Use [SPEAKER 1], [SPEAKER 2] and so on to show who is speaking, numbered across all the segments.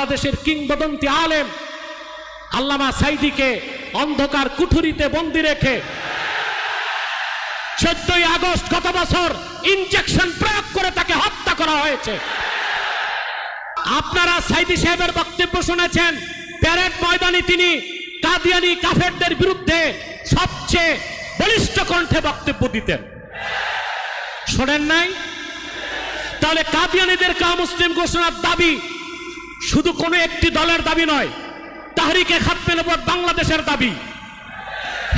[SPEAKER 1] বাংলাদেশের কিংবদন্তি আলেম আল্লামা সাঈদীকে অন্ধকার কুঠুরিতে বন্দী রেখে 14ই আগস্ট গত বছর ইনজেকশন প্রয়োগ করে তাকে হত্যা করা হয়েছে। আপনারা সাঈদী সাহেবের বক্তব্য শুনেছেন, প্যারেড ময়দানে তিনি কাদিয়ানি কাফেরদের বিরুদ্ধে সবচেয়ে বলিষ্ঠ কণ্ঠে বক্তব্য দিতেন, শোনেন নাই? তাহলে কাদিয়ানীদের মুসলিম ঘোষণার দাবি শুধু কোনো একটি দলের দাবি নয়, তাহরিকে খাতমে নবুয়ত বাংলাদেশের দাবি,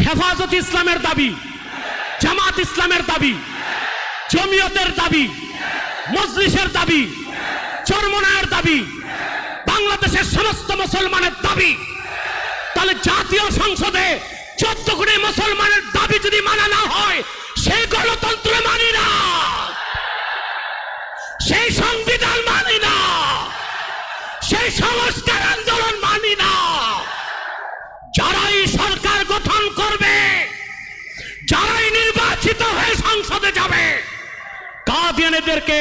[SPEAKER 1] হেফাজত ইসলামের দাবি, জামাত ইসলামের দাবি, জমিয়তের দাবি, মজলিসের দাবি, চরমনায়ের দাবি, বাংলাদেশের সমস্ত মুসলমানের দাবি। তাহলে জাতীয় সংসদে 14 কোটি মুসলমানের দাবি যদি মানা না হয়, সেই গণতন্ত্র মানি না, সেই সংবিধান মানি না, সেই সংস্কার আন্দোলন মানি না। যারাই সরকার গঠন করবে, যারাই নির্বাচিত হয়ে সংসদে যাবে, কাদিয়ানীদেরকে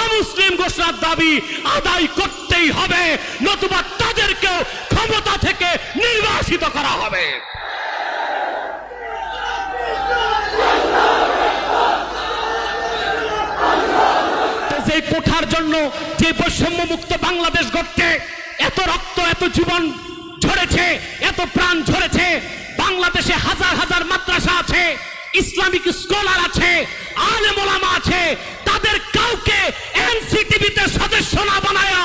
[SPEAKER 1] অমুসলিম ঘোষণার দাবি আদায় করতেই হবে, নতুবা তাদেরকেও ক্ষমতা থেকে নির্বাসিত করা হবে। যে কোঠার জন্য, যে বৈষম্য মুক্ত বাংলাদেশ গড়তে এত রক্ত, এত জীবন ঝরেছে, এত প্রাণ ঝরেছে, বাংলাদেশে হাজার হাজার মাদ্রাসা আছে, ইসলামিক স্কলার আছে, আলেম ওলামা আছে, তাদের কাউকে এনসিটিভিতে সদস্য না বানায়া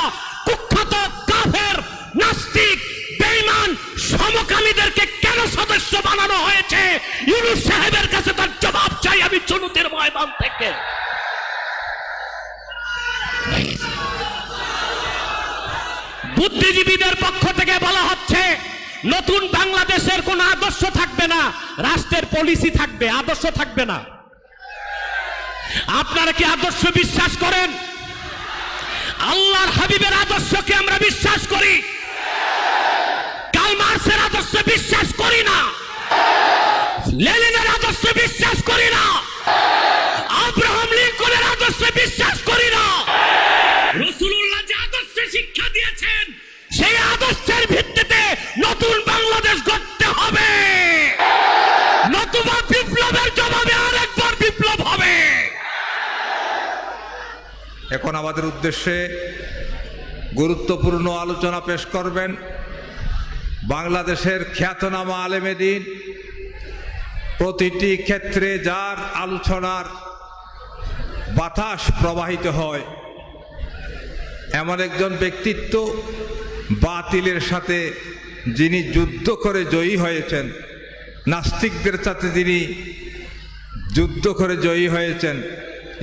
[SPEAKER 1] কুখ্যাত কাফের, নাস্তিক, বেঈমান, সমকামীদেরকে কেন সদস্য বানানো হয়েছে? ইউনূস সাহেবের কাছে তার জবাব চাই আমি জনতার ময়দান থেকে। বুদ্ধিজীবীদের পক্ষ থেকে বলা হচ্ছে নতুন বাংলাদেশের কোন আদর্শ থাকবে না, রাষ্ট্রের পলিসি থাকবে, আদর্শ থাকবে না। আপনারা কি আদর্শ বিশ্বাস করেন? আল্লাহর হাবিবের আদর্শকে আমরা বিশ্বাস করি, কার্ল মার্ক্সের আদর্শে বিশ্বাস করি না, লেনিনের আদর্শে বিশ্বাস করি না, আব্রাহাম লিঙ্কনের আদর্শে বিশ্বাস করি না। রাসূলুল্লাহ যে আদর্শে শিক্ষা দিয়েছেন, সেই আদর্শের ভিত্তিতে নতুন বাংলাদেশ গড়তে হবে, নতুবা বিপ্লবের জবাবে আরেকবার বিপ্লব হবে।
[SPEAKER 2] এখন আমাদের উদ্দেশ্যে গুরুত্বপূর্ণ আলোচনা পেশ করবেন বাংলাদেশের খ্যাতনামা আলেমে দ্বীন, প্রতিটি ক্ষেত্রে যার আলোচনার বাতাস প্রবাহিত হয়, এমন একজন ব্যক্তিত্ব, বাতিলের সাথে যিনি যুদ্ধ করে জয়ী হয়েছেন, নাস্তিকদের সাথে যিনি যুদ্ধ করে জয়ী হয়েছেন,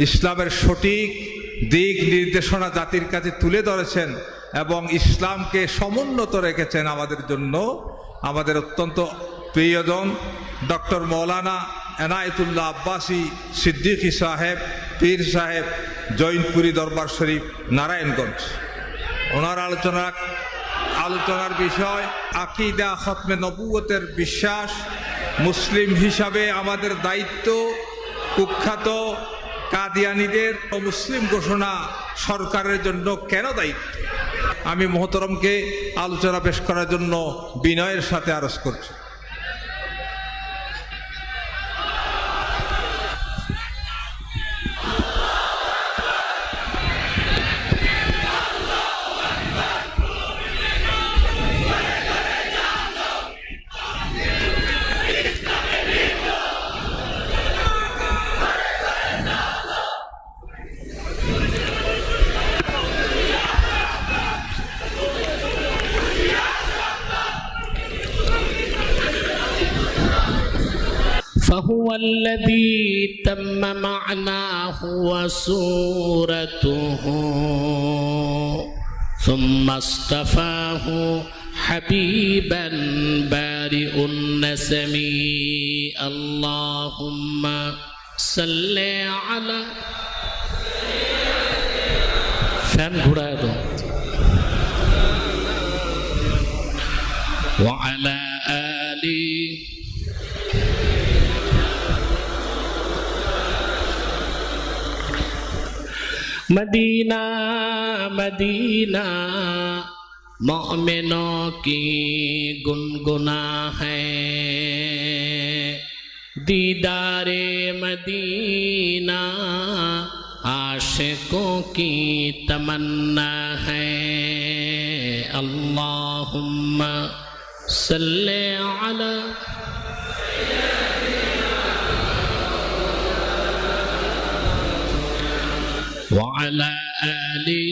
[SPEAKER 2] ইসলামের সঠিক দিক নির্দেশনা জাতির কাছে তুলে ধরেছেন এবং ইসলামকে সমুন্নত রেখেছেন আমাদের জন্য, আমাদের অত্যন্ত প্রিয়জন ডক্টর মৌলানা এনায়েতুল্লাহ আব্বাসী সিদ্দিকী সাহেব, পীর সাহেব, জৈনপুরী দরবার শরীফ, নারায়ণগঞ্জ। ওনার আলোচনার বিষয় আকীদা, খতমে নবুয়তের বিশ্বাস, মুসলিম হিসাবে আমাদের দায়িত্ব, কুখ্যাত কাদিয়ানীদের মুসলিম ঘোষণা সরকারের জন্য কেন দায়িত্ব। আমি মোহতরমকে আলোচনা পেশ করার জন্য বিনয়ের সাথে আরজ করছি।
[SPEAKER 1] فهو الذي تم معناه وصورته ثم اصطفاه حبيبا بارئ النسم اللهم صل على فان ঘুরায় দাও وعلى آله মদিনা মদিনা मोमिनों की गुनगुना है दीदारे मदीना आशिकों की तमन्ना है अल्लाहुम्मा सल्ले अला वअला आलि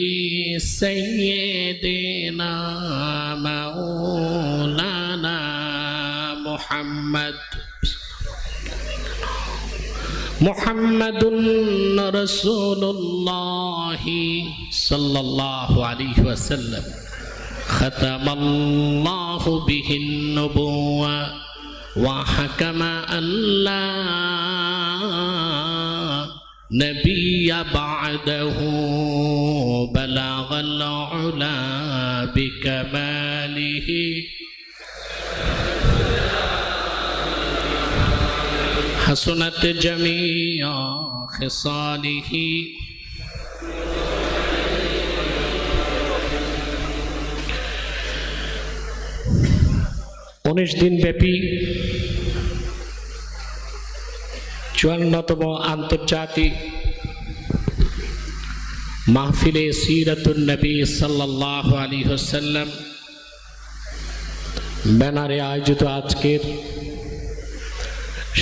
[SPEAKER 1] सय्यिदिना मौलाना मुहम्मद मुहम्मदुन रसूलुल्लाह सल्लल्लाहु अलैहि वसल्लम खतमल्लाहु बिहिन नबुव्वा व हकमा अल्ला नबिय्य बअदहु बलगल उला बिकमालिहि हसनत जमीअ खिसालिहि 19 दिन ব্যাপী 54তম আন্তর্জাতিক মাহফিলে সিরাতুন নবী সাল্লাল্লাহু আলাইহি ওয়াসাল্লাম ব্যানারে আয়োজিত আজকের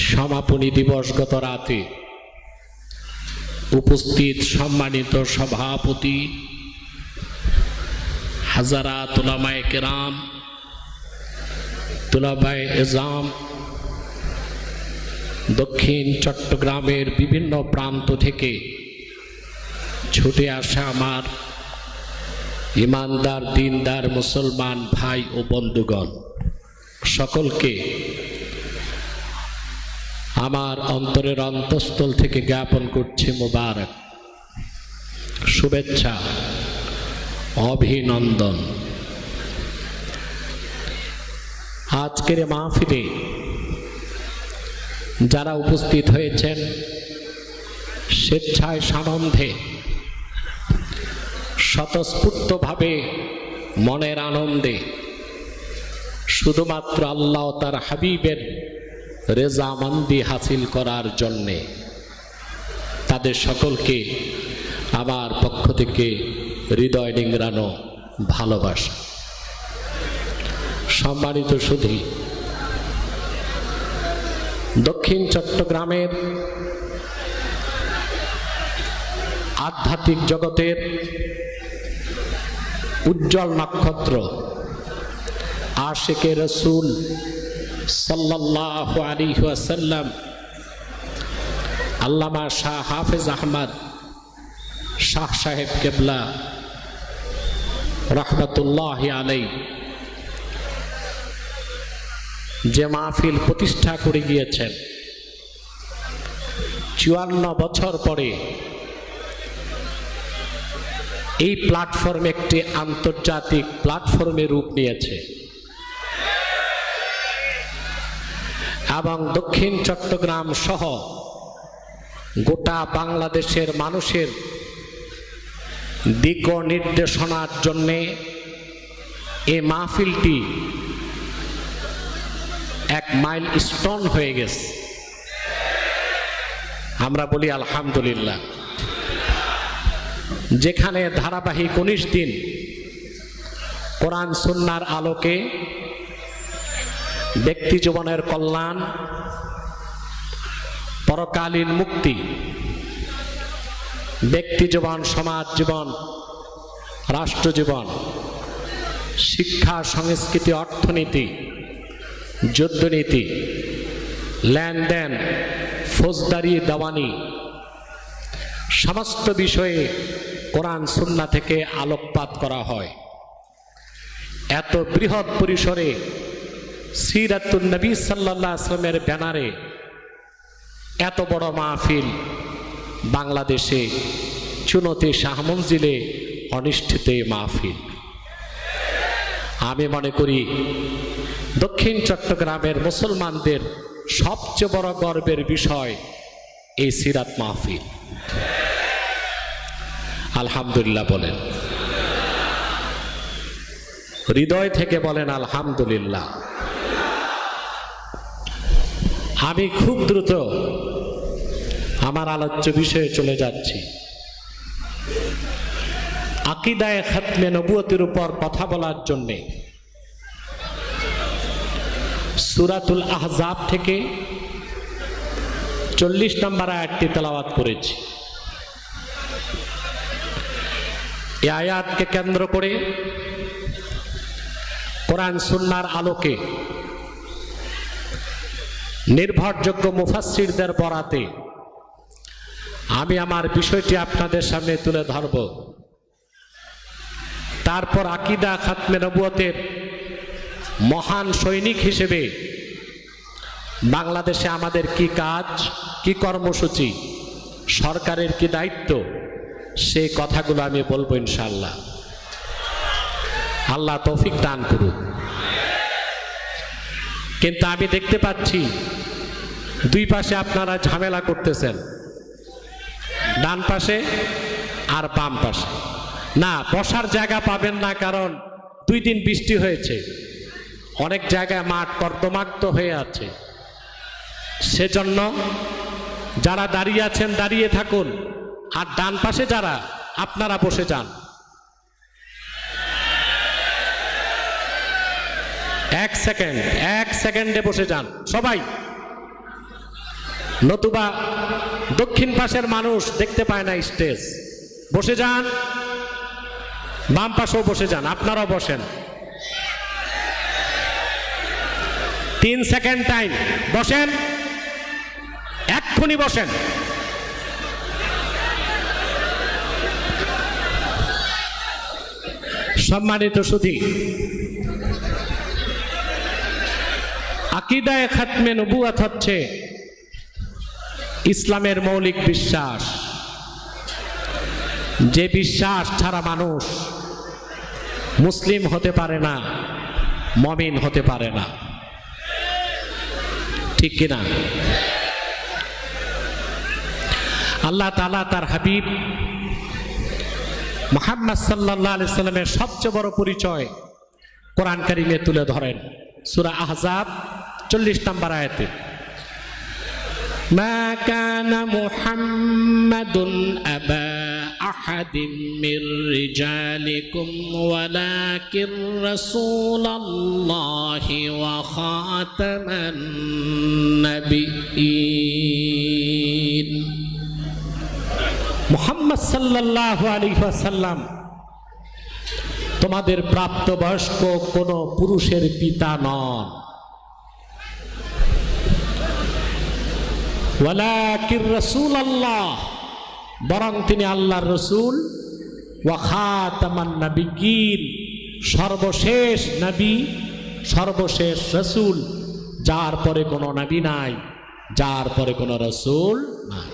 [SPEAKER 1] সমাপনী দিবস গত রাতে উপস্থিত সম্মানিত সভাপতি হাজারাত উলামায়ে কেরাম তুলাবায়ে এজাম দক্ষিণ চট্টগ্রামের বিভিন্ন প্রান্ত থেকে ছুটে আসা আমার ইমানদার দিনদার মুসলমান ভাই ও বন্ধুগণ সকলকে আমার অন্তরের অন্তঃস্থল থেকে জ্ঞাপন করছি মোবারক শুভেচ্ছা অভিনন্দন। আজকের মাহফিলে যারা উপস্থিত হয়েছেন স্বেচ্ছায় সানন্দে স্বতঃস্ফূর্তভাবে মনের আনন্দে শুধুমাত্র আল্লাহ তার হাবিবের রেজামন্দি হাসিল করার জন্যে তাদের সকলকে আমার পক্ষ থেকে হৃদয় নিংড়ানো ভালোবাসা। সম্মানিত সুধী, দক্ষিণ চট্টগ্রামের আধ্যাত্মিক জগতের উজ্জ্বল নক্ষত্র আশিকে রসুল সাল্লাল্লাহু আলাইহি ওয়াসাল্লাম আল্লামা শাহ হাফেজ আহমদ শাহ সাহেব কেবলা রহমতুল্লাহি আলাইহি যে মাহফিল প্রতিষ্ঠা করে গিয়েছেন 54 বছর পরে এই প্ল্যাটফর্ম একটি আন্তর্জাতিক প্ল্যাটফর্মে রূপ নিয়েছে এবং দক্ষিণ চট্টগ্রাম সহ গোটা বাংলাদেশের মানুষের দিক নির্দেশনার জন্যে এই মাহফিলটি এক মাইলস্টোন হয়ে গেছে। আমরা বলি আলহামদুলিল্লাহ। যেখানে ধারাবাহিক 19 দিন কোরআন সুন্নাহর আলোকে ব্যক্তি জীবনের কল্যাণ, পরকালীন মুক্তি, ব্যক্তি জীবন, সমাজ জীবন, রাষ্ট্র জীবন, শিক্ষা, সংস্কৃতি, অর্থনীতি, যুদ্ধনীতি, লেনদেন, ফৌজদারি, দেওয়ানি সমস্ত বিষয়ে কোরআন সুন্নাহ থেকে আলোকপাত করা হয়। এত বৃহৎ পরিসরে সিরাতুন নবী সাল্লাল্লাহু আলাইহি ওয়াসাল্লামের ব্যানারে এত বড় মাহফিল বাংলাদেশে চুনতি শাহ মঞ্জিলে অনুষ্ঠিত মাহফিল, আমি মনে করি দক্ষিণ চট্টগ্রামের মুসলমানদের সবচেয়ে বড় গর্বের বিষয় এই সিরাত মাহফিল। আলহামদুলিল্লাহ বলেন। হৃদয় থেকে বলেন আলহামদুলিল্লাহ। আমি খুব দ্রুত আমার আলোচ্য বিষয়ে চলে যাচ্ছি। আকীদায়ে খাতমে নবুয়তের উপর কথা বলার জন্যে সূরাতুল আহজাব থেকে 40 নম্বর আয়াতটি তেলাওয়াত করেছি। এই আয়াতকে কেন্দ্র করে কোরআন সুন্নাহর আলোকে নির্ভরযোগ্য মুফাসসিরদের বরাতে আমি আমার বিষয়টি আপনাদের সামনে তুলে ধরব। তারপর আকীদা খাতমে নবুয়তের মহান সৈনিক হিসেবে বাংলাদেশে আমাদের কি কাজ, কি কর্মসূচি, সরকারের কি দায়িত্ব, সেই কথাগুলো আমি বলবো ইনশাআল্লাহ। আল্লাহ তৌফিক দান করুন। কিন্তু আমি দেখতে পাচ্ছি দুই পাশে আপনারা ঝামেলা করতেছেন, ডান পাশে আর বাম পাশে। না, বসার জায়গা পাবেন না, কারণ 2 দিন বৃষ্টি হয়েছে, অনেক জায়গায় মাঠ কর্দমাক্ত হয়ে আছে। সেজন্য যারা দাঁড়িয়ে আছেন দাঁড়িয়ে থাকুন, আর ডান পাশে যারা আপনারা বসে যান। এক সেকেন্ডে বসে যান সবাই, নতুবা দক্ষিণ পাশের মানুষ দেখতে পায় না স্টেজ। বসে যান, বাম পাশেও বসে যান, আপনারাও বসেন। 3 সেকেন্ড টাইম, বসেন, এক্ষুনি বসেন। সম্মানিত সুধী, আকীদায়ে খাতমে নবুয়ত হচ্ছে ইসলামের মৌলিক বিশ্বাস, যে বিশ্বাস ছাড়া মানুষ মুসলিম হতে পারে না, মুমিন হতে পারে না। ঠিক কিনা? আল্লাহ তাআলা তার হাবিব মুহাম্মদ সাল্লাল্লাহু আলাইহি সাল্লামের সবচেয়ে বড় পরিচয় কোরআন কারীমে তুলে ধরেন সূরা আহজাব 40 নম্বর আয়াতে। মা কানা মুহাম্মাদুন আবা আহাদিম মির রিজালিকুম ওয়ালাকিন রাসূলুল্লাহি ওয়া খাতামান নাবিয়্যিন। মুহাম্মদ সাল্লাল্লাহু আলাইহি ওয়াসাল্লাম তোমাদের প্রাপ্তবয়স্ক কোন পুরুষের পিতা নন, ওয়ালাকিন রাসূলুল্লাহ, বরং তিনি আল্লাহর রাসূল, ওয়া খাতামান নাবিয়্যিন, সর্বশেষ নবী, সর্বশেষ রাসূল, যার পরে কোনো নবী নাই, যার পরে কোনো রাসূল নাই।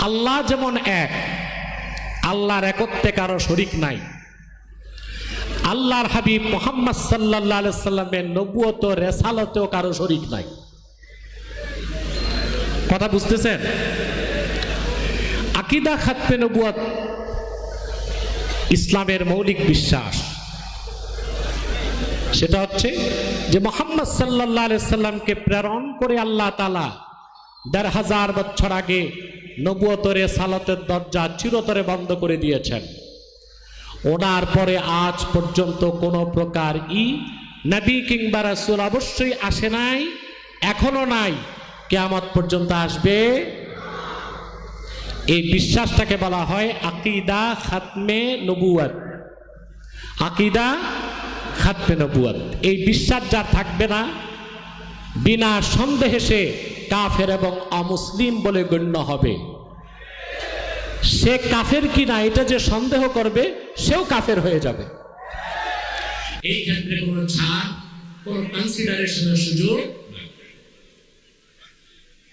[SPEAKER 1] আল্লাহ যেমন এক, আল্লাহর একত্বে কারো শরীক নাই। আল্লাহর হাবিব মুহাম্মদ সাল্লাল্লাহু আলাইহি সাল্লামের নবুয়ত ও রিসালাতেও কারো শরীক নাই। কথা বুঝতেছেন? আকীদা খাতমে নবুয়ত ইসলামের মৌলিক বিশ্বাস। সেটা হচ্ছে যে মুহাম্মদ সাল্লাল্লাহু আলাইহি সাল্লামকে প্রেরণ করে আল্লাহ তাআলা ১৫০০ বছর আগে নবুয়ত ও রিসালাতের দরজা চিরতরে বন্ধ করে দিয়েছেন। ওনার পরে আজ পর্যন্ত কোনো প্রকার নবী কিংবা রাসূল অবশ্যই আসে নাই, এখনো নাই, কিয়ামত পর্যন্ত আসবে। এই বিশ্বাসটাকে বলা হয় আকীদা খাতমে নবুয়ত। আকীদা খাতমে নবুয়ত, এই বিশ্বাস যার থাকবে না, বিনা সন্দেহে সে কাফের এবং অমুসলিম বলে গণ্য হবে। সে কাফের কিনা এটা যে সন্দেহ করবে, সেও কাফের হয়ে যাবে। এই ক্ষেত্রে কোনো ছাড়, কোনো কনসিডারেশনের সুযোগ।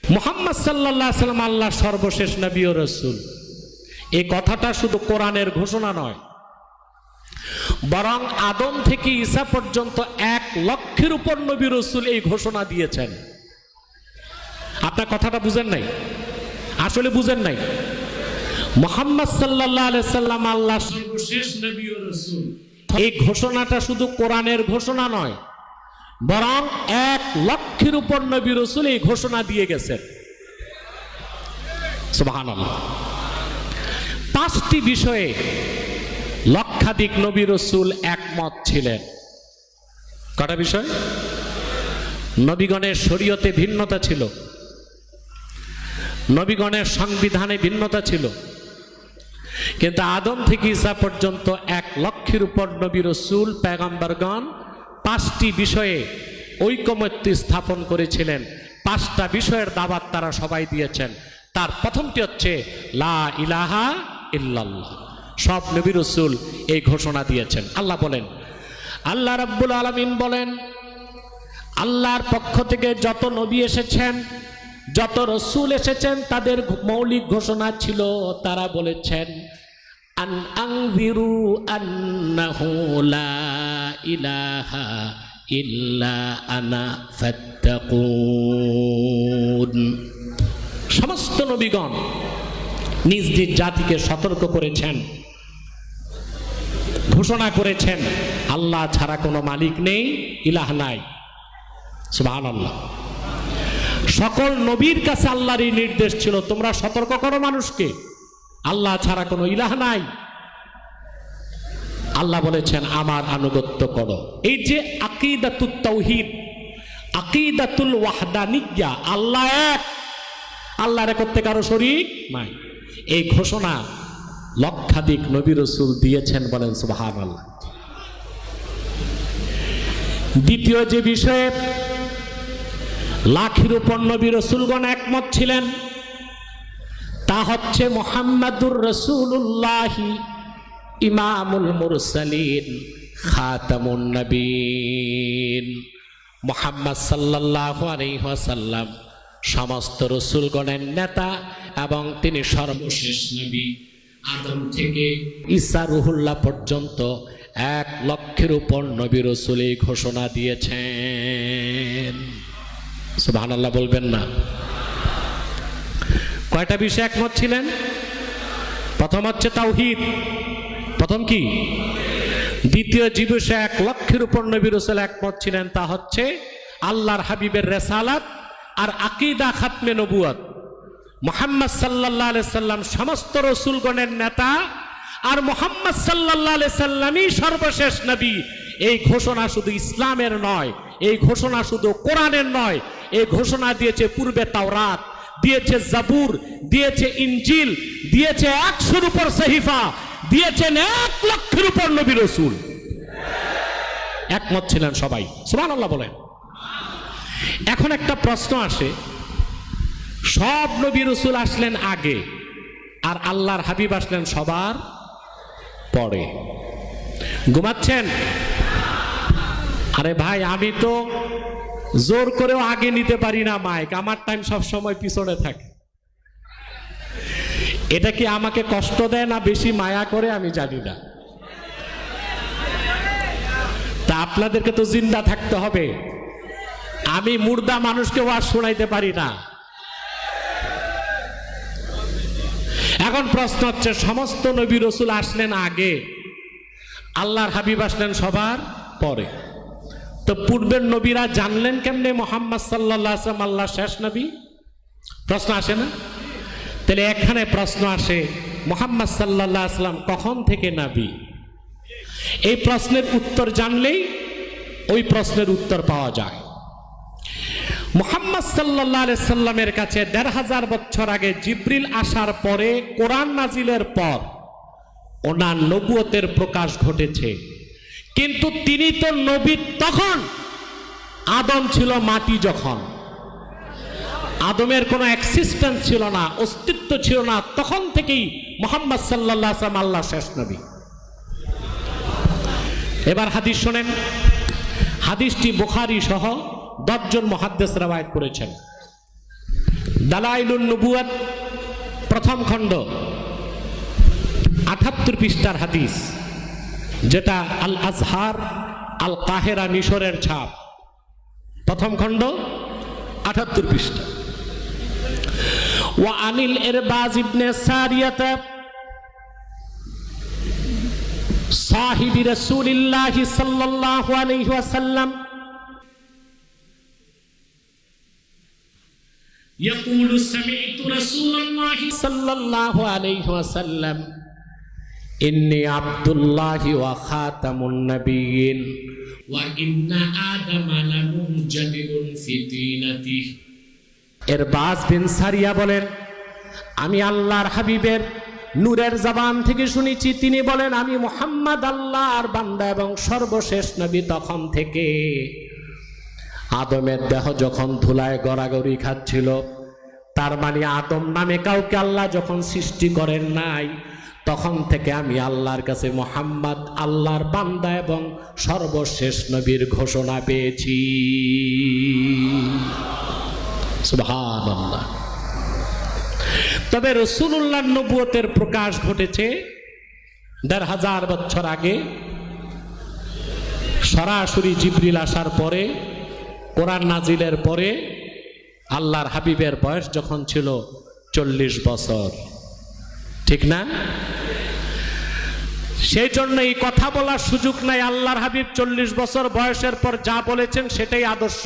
[SPEAKER 1] মুহাম্মদ সাল্লাল্লাহু আলাইহি সাল্লাম আল্লাহর সর্বশেষ নবী ও রাসূল, এই কথাটা শুধু কোরআনের ঘোষণা নয়, বরং আদম থেকে ঈসা পর্যন্ত 1 লক্ষের উপর নবী রাসূল এই ঘোষণা দিয়েছেন। আপনার কথাটা বুঝেন নাই, আসলে বুঝেন নাই। মুহাম্মদ সাল্লাল্লাহু আলাইহি সাল্লাম আল্লাহর সর্বশেষ নবী ও রাসূল। এই ঘোষণাটা শুধু কোরআনের ঘোষণা নয়, বরং 1 লক্ষের উপর নবী রাসূল এই ঘোষণা দিয়ে গেছেন। সুবহানাল্লাহ। 5টি বিষয়ে লক্ষাধিক নবী রাসূল একমত ছিলেন। কটা বিষয়? নবীগণের শরীয়তে ভিন্নতা ছিল, নবীগণের সংবিধানে ভিন্নতা ছিল, কিন্তু আদম থেকে ঈসা পর্যন্ত 1 লক্ষের উপর নবী রাসূল পয়গম্বরগণ 5টি বিষয়ে ঐকমত্য স্থাপন করেছিলেন। 5টা বিষয়ের দাওয়াত তারা সবাই দিয়েছেন। তার প্রথমটি হচ্ছে লা ইলাহা ইল্লাল্লাহ। সব নবী রাসূল এই ঘোষণা দিয়েছেন। আল্লাহ বলেন, আল্লাহ রাব্বুল আলামিন বলেন, আল্লাহর পক্ষ থেকে যত নবী এসেছেন, যত রাসূল এসেছেন, তাদের মৌলিক ঘোষণা ছিল, তারা বলেছেন আন আনযিরু আন্নাহু লা ইলাহা ইল্লা আনা ফাত্তাকুন। সমস্ত নবীগণ নিজ নিজ জাতিকে সতর্ক করেছেন, ঘোষণা করেছেন আল্লাহ ছাড়া কোনো মালিক নেই, ইলাহ নাই। সুবহানাল্লাহ। সকল নবীর কাছে আল্লাহর এই নির্দেশ ছিল, তোমরা সতর্ক করো মানুষকে, আল্লাহ ছাড়া কোনো ইলাহ নাই। আল্লাহ বলেছেন আমার আনুগত্য করো। এই যে আকীদাতুত তাওহীদ, আকীদাতুল ওয়াহদানিয়্যাহ, আল্লাহ এক, আল্লাহর করতে কারো শরীক নাই, এই ঘোষণা লক্ষাধিক নবী রাসূল দিয়েছেন। বলেন সুবহানাল্লাহ। দ্বিতীয় যে বিষয়ে লাখের উপর নবী রাসূলগণ একমত ছিলেন, তা হচ্ছে মুহাম্মাদুর রাসূলুল্লাহ ইমামুল মুরসালিন খাতামুন নবীন। মুহাম্মদ সাল্লাল্লাহু আলাইহি ওয়াসাল্লাম সমস্ত রাসূলগণের নেতা এবং তিনি সর্বশেষ নবী। আদম থেকে ঈসা রুহুল্লাহ পর্যন্ত 1 লক্ষের উপর নবী রাসূল এই ঘোষণা দিয়েছেন। সুবহানাল্লাহ বলবেন না? কয়টা বিষয়ে একমত ছিলেন? প্রথম হচ্ছে তাওহীদ। প্রথম কি? দ্বিতীয় যে বিষয়ে 1 লক্ষের উপর নবী রাসূল একমত ছিলেন, তা হচ্ছে আল্লাহর হাবিবের রিসালাত আর আকীদা খাতমে নবুয়ত। মুহাম্মদ সাল্লাল্লাহু আলাইহি সাল্লাম সমস্ত রাসূলগণের নেতা, আর মুহাম্মদ সাল্লাল্লাহু আলাইহি সাল্লামই সর্বশেষ নবী। এই ঘোষণা শুধু ইসলামের নয়, এই ঘোষণা শুধু কোরআনের নয়, এই ঘোষণা দিয়েছে পূর্বে তাওরাত, দিয়েছে জাবুর, দিয়েছে ইনজিল, দিয়েছে 100-এর উপর সহিফা, দিয়েছেন 1 লক্ষের উপর নবী রাসূল। একমত ছিলেন সবাই। সুবহানাল্লাহ বলেন। এখন একটা প্রশ্ন আসে, সব নবী রাসূল আসলেন আগে আর আল্লাহর হাবিব আসলেন সবার পরে। ঘুমাচ্ছেন? আরে ভাই, আমি তো জোর করেও আগে নিতে পারি না মাইক, আমার টাইম সব সময় পিছনে থাকে। এটা কি আমাকে কষ্ট দেয় না বেশি মায়া করে আমি জানি না। তা আপনাদেরকে তো জিন্দা থাকতে হবে, আমি মুর্দা মানুষকে ওয়াজ শোনাইতে পারি না। এখন প্রশ্ন হচ্ছে, সমস্ত নবী রাসূল আসলেন আগে, আল্লাহর হাবিব আসলেন সবার পরে, তো পূর্বের নবীরা জানলেন কেমনে মুহাম্মদ সাল্লাল্লাহু আলাইহি ওয়াসাল্লাম আল্লাহর শেষ নবী? প্রশ্ন আসে না? তাহলে এখানে প্রশ্ন আসে, মুহাম্মদ সাল্লাল্লাহু আলাইহি ওয়াসাল্লাম কখন থেকে নবী? এই প্রশ্নের উত্তর জানলেই ওই প্রশ্নের উত্তর পাওয়া যায়। মুহাম্মদ সাল্লাল্লাহু আলাইহি সাল্লামের কাছে ১৫০০ বছর আগে জিবরিল আসার পরে, কোরআন নাজিলের পর ওনার নবুয়তের প্রকাশ ঘটেছে। কিন্তু তিনি তো নবী তখন, আদম ছিল মাটি যখন, আদমের কোনো এক্সিস্টেন্স ছিল না, অস্তিত্ব ছিল না, তখন থেকেই মুহাম্মদ সাল্লাল্লাহু আলাইহি ওয়াসাল্লাম আল্লাহর শেষ নবী। এবার হাদিস শোনেন। হাদিসটি বুখারী সহ 10 জন মুহাদ্দিস রওয়ায়াত করেছেন। দালাইলুন নবুওয়াত প্রথম খণ্ড 78 পৃষ্ঠার হাদিস, যেটা আল আজহার আল কাহেরা মিশরের ছাপ, প্রথম খণ্ড 78 পৃষ্ঠা। ওয়া আনিল ইরবাজ ইবনে সারিয়াতা সাহিবি রাসূলিল্লাহ সাল্লাল্লাহু আলাইহি ওয়াসাল্লাম يقول سمعت رسول الله صلى الله عليه وسلم إني عبد الله وخاتم النبيين وإن آدم لمنجدر في طينته ইরবাজ বিন সারিয়া বলেন, আমি আল্লাহর হাবিবের নূরের জবান থেকে শুনেছি, তিনি বলেন, আমি মুহাম্মদ আল্লাহর বান্দা এবং সর্বশেষ নবী। তখন থেকে আদমের দেহ যখন ধুলায় গড়াগড়ি খাচ্ছিল, তার মানে আদম নামে কাউকে আল্লাহ যখন সৃষ্টি করেন নাই, তখন থেকে আমি আল্লাহর কাছে মুহাম্মদ আল্লাহর বান্দা এবং সর্বশেষ নবীর ঘোষণা পেয়েছি। সুবহানাল্লাহ। তবে রাসূলুল্লাহর নবুয়তের প্রকাশ ঘটেছে ১৫০০ বছর আগে, সরাসরি জিবরিল আসার পরে, কোরআন নাজিলের পরে। আল্লাহর হাবিবের বয়স যখন ছিল ৪০ বছর, ঠিক না? সেই জন্য এই কথা বলার সুযোগ নাই। আল্লাহর হাবিব ৪০ বছর বয়সের পর যা বলেছেন সেটাই আদর্শ,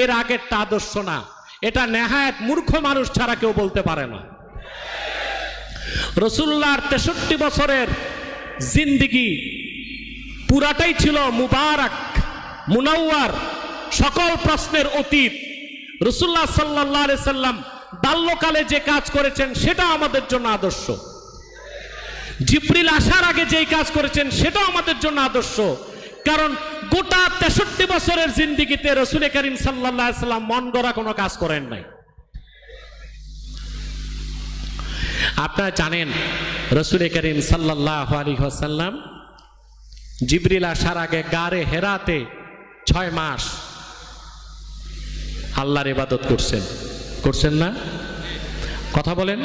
[SPEAKER 1] এর আগেরটা আদর্শ না। এটা নেহায়েত মূর্খ মানুষ ছাড়া কেউ বলতে পারে না। রাসূলুল্লাহর ৬৩ বছরের জিন্দেগি পুরাটাই ছিল মুবারক, মুনাওয়ার, সকল প্রশ্নের অতীত। রাসূলুল্লাহ সাল্লাল্লাহু আলাইহি সাল্লাম বাল্যকালে যে কাজ করেছেন সেটা আমাদের জন্য আদর্শ। জিবরিল আসার আগে যেই কাজ করেছেন সেটাও আমাদের জন্য আদর্শ। কারণ গোটা ৬৩ বছরের জিন্দেগিতে রাসূল করিম সাল্লাল্লাহু আলাইহি সাল্লাম মন গড়া কোনো কাজ করেন নাই। আপনারা জানেন রাসূল করিম সাল্লাল্লাহু আলাইহি ওয়াসাল্লাম জিবরিল আসার আগে গারে হেরাতে ৬ মাস আল্লাহর ইবাদত করছেন না? কথা বলেন।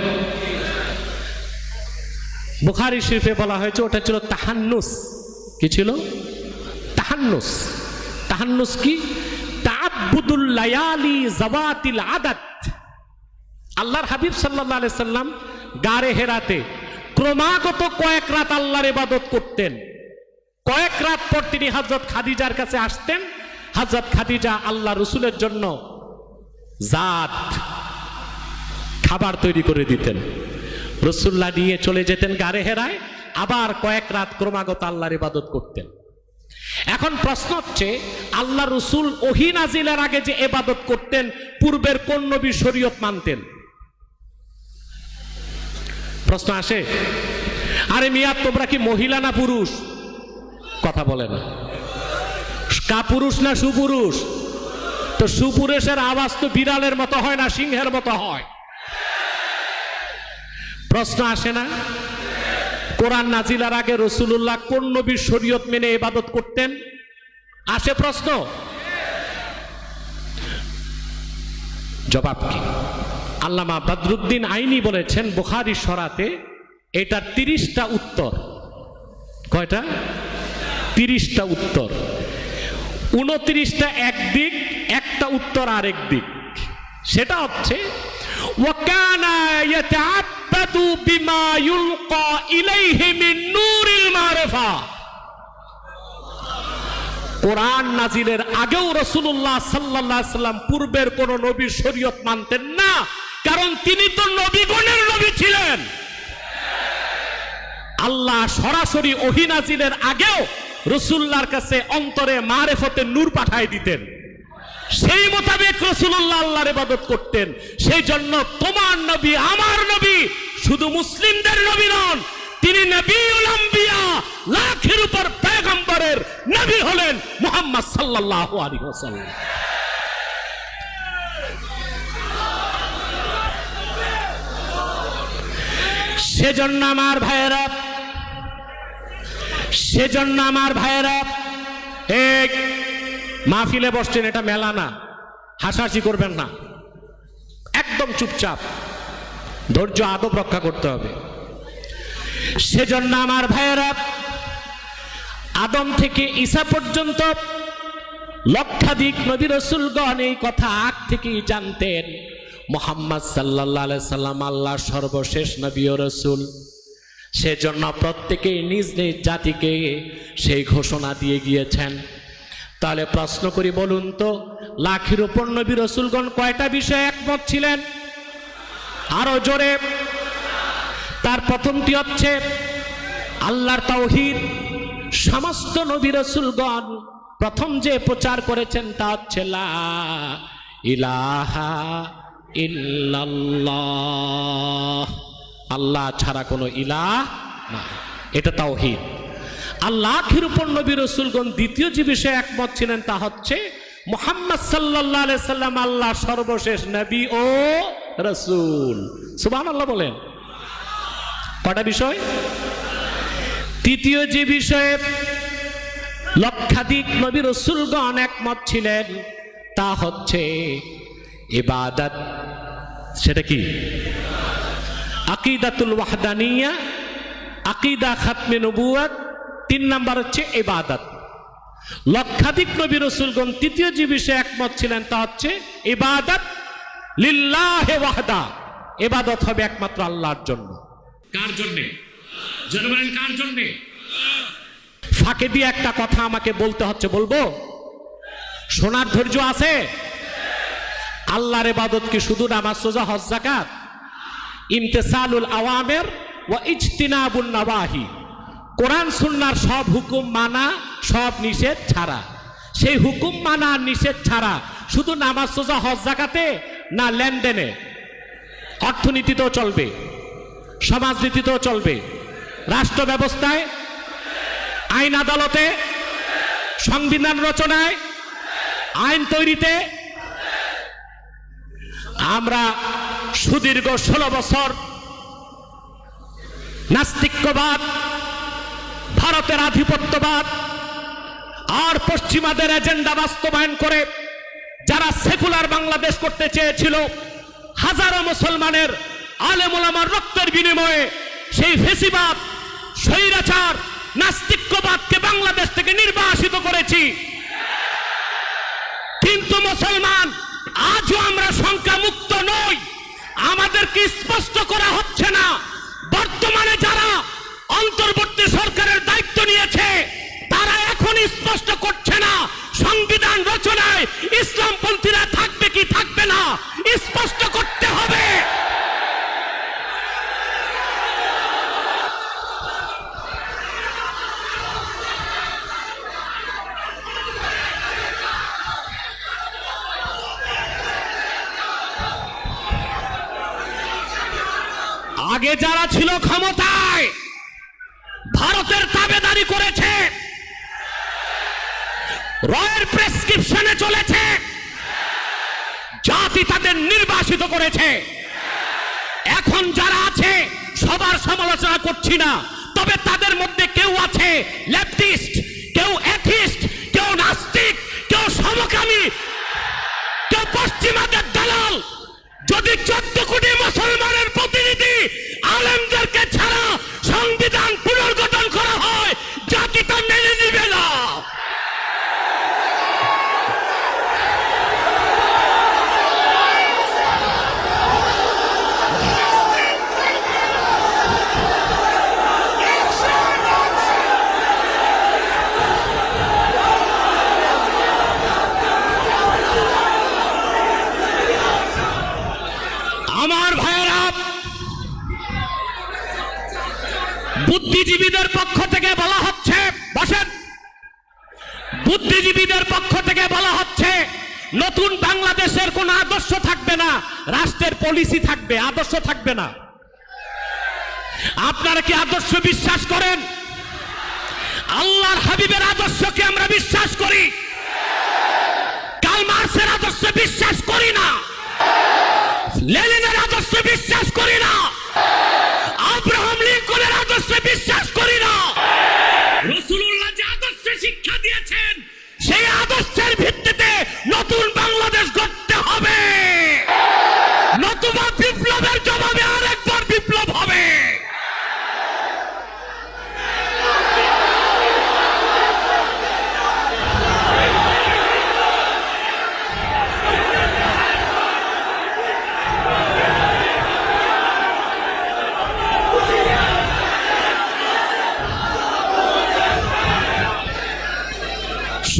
[SPEAKER 1] বুখারী শরীফে বলা হয়েছে ওটা ছিল তাহান্নুস। কি ছিল? তাহান্নুস। তাহান্নুস কি? তাআব্বুদুল লায়ালি যাওয়াতিল আদাদ। আল্লাহর হাবিব সাল্লাল্লাহু আলাইহি সাল্লাম গারে হেরাতে ক্রমাগত কয়েক রাত আল্লাহর ইবাদত করতেন। কয়েক রাত পর তিনি হযরত খাদিজার কাছে আসতেন। হযরত খাদিজা আল্লাহ রাসূলের জন্য জাত খাবার তৈরি করে দিতেন। রাসূলুল্লাহ নিয়ে চলে যেতেন গারে হেরায়, আবার কয়েক রাত ক্রমাগত আল্লাহর ইবাদত করতেন। এখন প্রশ্ন হচ্ছে, আল্লাহ রাসূল ওহী নাজিলের আগে যে ইবাদত করতেন, পূর্বের কোন নবী শরীয়ত মানতেন? প্রশ্ন আসে। আরে মিয়া, তোমরা কি মহিলা না পুরুষ? কথা বলে না। কাপুরুষ না সুপুরুষ? তো সুপুরুষের আওয়াজ তো বিড়ালের মতো হয় না, সিংহের মতো হয়। প্রশ্ন আসে না? কোরআন নাজিলার আগে রাসূলুল্লাহ কোন নবীর শরীয়ত মেনে ইবাদত করতেন? আসে প্রশ্ন। জবাব কি? আল্লামা বদরুদ্দিন আইনি বলেছেন বুখারী শরাতে এটা 30টা উত্তর। কয়টা? 30টা উত্তর। 29টা একদিক, একটা উত্তর আরেক দিক। সেটা হচ্ছে ওয়াকানা ইয়াতাআব্বাদু বিমা ইউলকা ইলাইহি মিন নূরিল মারিফা। কোরআন নাজিলের আগেও রাসূলুল্লাহ সাল্লাল্লাহু আলাইহি সাল্লাম পূর্বের কোন নবীর শরীয়ত মানতেন না, কারণ তিনি তো নবীগণের নবী ছিলেন। আল্লাহ সরাসরি ওহী নাজিলের আগেও রাসূলুল্লাহর কাছে অন্তরে মারিফতের নূর পাঠায় দিতেন। সেই মোতাবেক রাসূলুল্লাহ আল্লাহর ইবাদত করতেন। সেই জন্য তোমার নবী, আমার নবী শুধু মুসলিমদের নবী নন, তিনি নবীউল আম্বিয়া, লাখের উপর পয়গম্বরের নবী হলেন মুহাম্মদ সাল্লাল্লাহু আলাইহি ওয়াসাল্লাম। সেজন্য আমার ভাইয়েরা, এক মাহফিলে বসছেন, এটা মেলা না, হাসাহাসি করবেন না, একদম চুপচাপ, ধৈর্য আদব রক্ষা করতে হবে। সেজন্য আমার ভাইয়েরা, আদম থেকে ঈসা পর্যন্ত লক্ষাধিক নবী রাসূলগণ এই কথা আগ থেকেই জানতেন মুহাম্মদ সাল্লাল্লাহু আলাইহি সাল্লাম আল্লাহর সর্বশেষ নবী ও রাসূল। সেজন্য প্রত্যেকে নিজ নিজ জাতিকে সেই ঘোষণা দিয়ে গিয়েছেন। তাহলে প্রশ্ন করি, বলুন তো, লাখের উপর নবী রাসূলগণ কয়টা বিষয়ে একমত ছিলেন? আরো জোরে। তার প্রথমটি হচ্ছে আল্লাহর তাওহীদ। সমস্ত নবী রাসূলগণ প্রথম যে প্রচার করেছেন তা হচ্ছে লা ইলাহা ইল্লাল্লাহ, আল্লাহ ছাড়া কোনো ইলাহ না, এটা তাওহীদ। আল্লাহর উপর নবী রাসূলগণ দ্বিতীয় যে বিষয়ে একমত ছিলেন তা হচ্ছে মুহাম্মদ সাল্লাল্লাহু আলাইহি সাল্লাম আল্লাহর সর্বশেষ নবী ও রাসূল। সুবহানাল্লাহ বলেন। কয়টা বিষয়? তৃতীয় যে বিষয়ে লক্ষাধিক নবী রাসূলগণ একমত ছিলেন তা হচ্ছে ইবাদত। সেটা কি? আকীদাতুল ওয়াহদানিয়া, আকীদা খাতমে নবুয়ত। 3 নাম্বার হচ্ছে ইবাদত। লক্ষাধিক নবী রাসূলগণ তৃতীয় যে বিষয়ে একমত ছিলেন তা হচ্ছে ইবাদত লিল্লাহি ওয়াহদা। ইবাদত হবে একমাত্র আল্লাহর জন্য। কার জন্যে? জোরে বলেন, কার জন্যে? ফাঁকে দিয়ে একটা কথা আমাকে বলতে হচ্ছে, বলবো? শোনার ধৈর্য আছে? আল্লাহর ইবাদত কি শুধু নামাজ, রোজা, হজ, যাকাত? ইমতিসালুল আওয়ামির ওয়া ইজতিনাবুন নাওয়াহি, কোরআন সুন্নাহর সব হুকুম মানা, সব নিষেধ ছাড়া। সেই হুকুম মানা আর নিষেধ ছাড়া শুধু নামাজ, রোজা, হজ, যাকাতে না, লেনদেনে, অর্থনীতিতেও চলবে, সমাজনীতিতেও চলবে, রাষ্ট্র ব্যবস্থায়, আইন আদালতে, সংবিধান রচনায়, আইন তৈরিতে। আমরা সুদীর্ঘ 16 বছর নাস্তিক্যবাদ, ভারতের আধিপত্যবাদ আর পশ্চিমাদের এজেন্ডা বাস্তবায়ন করে যারা সেকুলার বাংলাদেশ করতে চেয়েছিল, হাজারো মুসলমানের আলেম ওলামার রক্তের বিনিময়ে সেই ফেসিবাদ, স্বৈরাচার, নাস্তিক্যবাদকে বাংলাদেশ থেকে নির্বাসিত করেছি। কিন্তু মুসলমান আজও আমরা সংখ্যা মুক্ত নই। আমাদেরকে স্পষ্ট করা হচ্ছে না বর্তমানে যারা অন্তর্বর্তী সরকারের দায়িত্ব নিয়েছে তারা এখন স্পষ্ট করছে না সংবিধান রচনায় ইসলামপন্থীরা থাকবে কি থাকবে না, স্পষ্ট করতে হবে। আগে যারা ছিল ক্ষমতায় ভারতের তাবেদারি করেছে, রয়ের প্রেসক্রিপশনে চলেছে, জাতি তাদের নির্বাসিত করেছে। এখন যারা আছে সবার সমালোচনা করছি না, তবে তাদের মধ্যে কেউ আছে লেফটিস্ট, কেউ অ্যাথিস্ট, কেউ নাস্তিক, কেউ সমকামী, কেউ পশ্চিমাদের দালাল। যদি 14 কোটি মুসলমানের প্রতিনিধি আলেমদেরকে ছাড়া সংবিধান পুনর্গঠন করা হয়, জাতি তা মেনে নিবে না। আমার ভাইয়েরা, বুদ্ধিজীবীদের পক্ষ থেকে বলা হচ্ছে, বসেন, বুদ্ধিজীবীদের পক্ষ থেকে বলা হচ্ছে নতুন বাংলাদেশের কোন আদর্শ থাকবে না, রাষ্ট্রের পলিসি থাকবে, আদর্শ থাকবে না। আপনারা কি আদর্শ বিশ্বাস করেন? আল্লাহর হাবিবের আদর্শকে আমরা বিশ্বাস করি, কার্ল মার্ক্সের আদর্শ বিশ্বাস করি না, লেনিনের আদর্শে বিশ্বাস করি না, আব্রাহাম লিঙ্কনের আদর্শে বিশ্বাস করি না। রাসূলুল্লাহ যে আদর্শে শিক্ষা দিয়েছেন সেই আদর্শের ভিত্তিতে নতুন বাংলাদেশ গড়তে হবে, নতুবা বিপ্লবের জবাবে আরেকবার বিপ্লব হবে।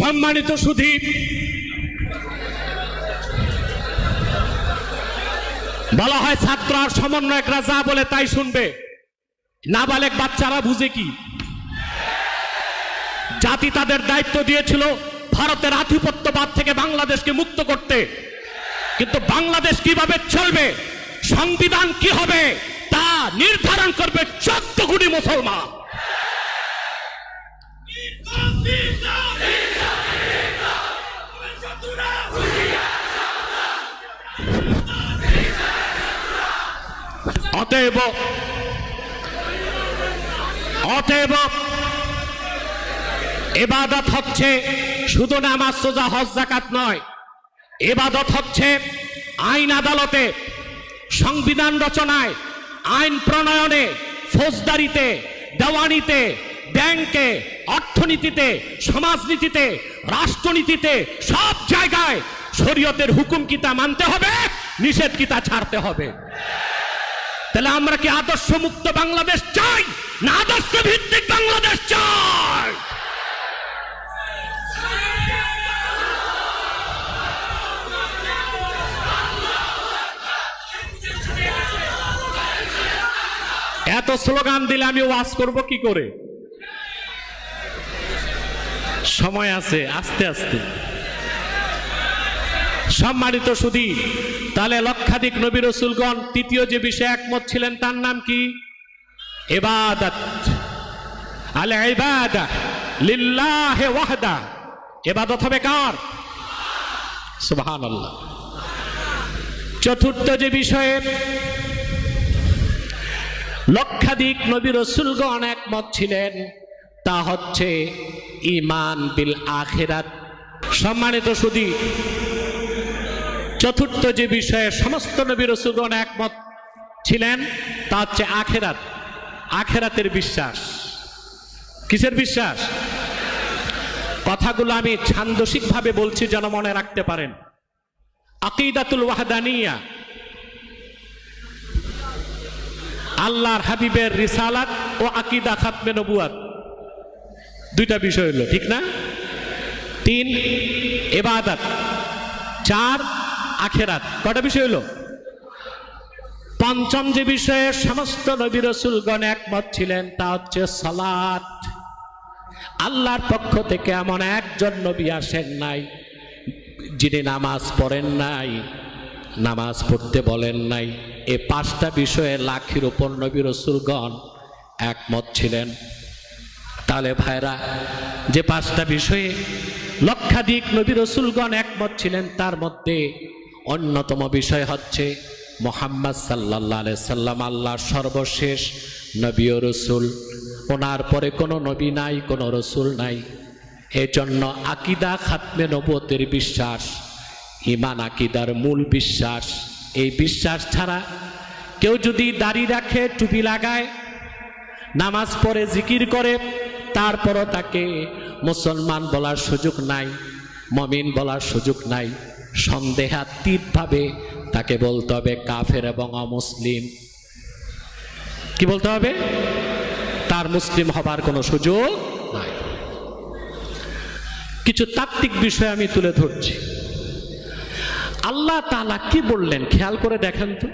[SPEAKER 1] সম্মানিত সুধী, বলা হয় ছাত্র আর সমন্বয়করা যা বলে তাই শুনবে, নাবালেগ বাচ্চারা বুঝে কি? জাতি তাদের দায়িত্ব দিয়েছিল ভারতের আধিপত্যবাদ থেকে বাংলাদেশকে মুক্ত করতে, কিন্তু বাংলাদেশ কিভাবে চলবে, সংবিধান কি হবে তা নির্ধারণ করবে 14 কোটি মুসলমান। অতএব ইবাদত হচ্ছে শুধু নামাজ, রোজা, হজ, যাকাত নয়। ইবাদত হচ্ছে আইন আদালতে, সংবিধান রচনায়, আইন প্রণয়নে, ফৌজদারিতে, দেওয়ানিতে, ব্যাংকে, অর্থনীতিতে, সমাজনীতিতে, রাষ্ট্রনীতিতে, সব জায়গায় শরীয়তের হুকুম কিতা মানতে হবে, নিষেধ কিতা ছাড়তে হবে। তাহলে আমরা কি আদর্শ মুক্ত বাংলাদেশ চাই না আদর্শ ভিত্তিক বাংলাদেশ চাই? এত স্লোগান দিলে আমি ওয়াজ করব কি করে? সময় আছে, আস্তে আস্তে। সম্মানিত সুধী, তাহলে লক্ষাধিক নবী রাসূলগণ তৃতীয় যে বিষয়ে একমত ছিলেন তার নাম কি? ইবাদত। আল ইবাদা লিল্লাহি ওয়াহদা। ইবাদত হবে কার? সুবহানাল্লাহ। চতুর্থ যে বিষয়ে লক্ষাধিক নবী রাসূলগণ একমত ছিলেন তা হচ্ছে ঈমান বিল আখিরাত। সম্মানিত সুধী, চতুর্থ যে বিষয়ে সমস্ত নবী রাসূলগণ একমত ছিলেন তা হচ্ছে আখিরাত, আখিরাতের বিশ্বাস। কিসের বিশ্বাস? কথাগুলো আমি ছান্দসিকভাবে বলছি যেন মনে রাখতে পারেন। আকিদাতুল ওয়াহদানিয়া, আল্লাহর হাবিবের রিসালাত ও আকিদা খাতমে নবুয়াত, দুইটা বিষয় হলো, ঠিক না? 3 ইবাদত, 4 আখিরাত, কয়টা বিষয় হলো? পঞ্চম যে বিষয়ে সমস্ত নবী রাসূলগণ একমত ছিলেন তা হচ্ছে সালাত। আল্লাহর পক্ষ থেকে এমন একজন নবী আসেন নাই যিনি নামাজ পড়েন নাই, নামাজ পড়তে বলেন নাই। এই 5টা বিষয়ে লাখের উপর নবী রাসূলগণ একমত ছিলেন। তাহলে ভাইরা, যে 5টা বিষয়ে লক্ষাধিক নবী রাসূলগণ একমত ছিলেন তার মধ্যে অন্যতম বিষয় হচ্ছে মুহাম্মদ সাল্লাল্লাহু আলাইহি সাল্লাম আল্লাহর সর্বশেষ নবী ও রাসূল। ওনার পরে কোনো নবী নাই, কোনো রাসূল নাই। এজন্য আকিদা খাতমে নবুয়তের বিশ্বাস, ঈমান আকিদার মূল বিশ্বাস। এই বিশ্বাস ছাড়া কেউ যদি দাড়ি রাখে, টুপি লাগায়, নামাজ পড়ে, জিকির করে, তারপরও তাকে মুসলমান বলার সুযোগ নাই, মুমিন বলার সুযোগ নাই। সন্দেহাতীতভাবে তাকে বলতে হবে কাফের এবং অমুসলিম। কি বলতে হবে? তার মুসলিম হবার কোনো সুযোগ নাই। কিছু তাত্ত্বিক বিষয় আমি তুলে ধরছি। আল্লাহ তাআলা কি বললেন খেয়াল করে দেখেন তো।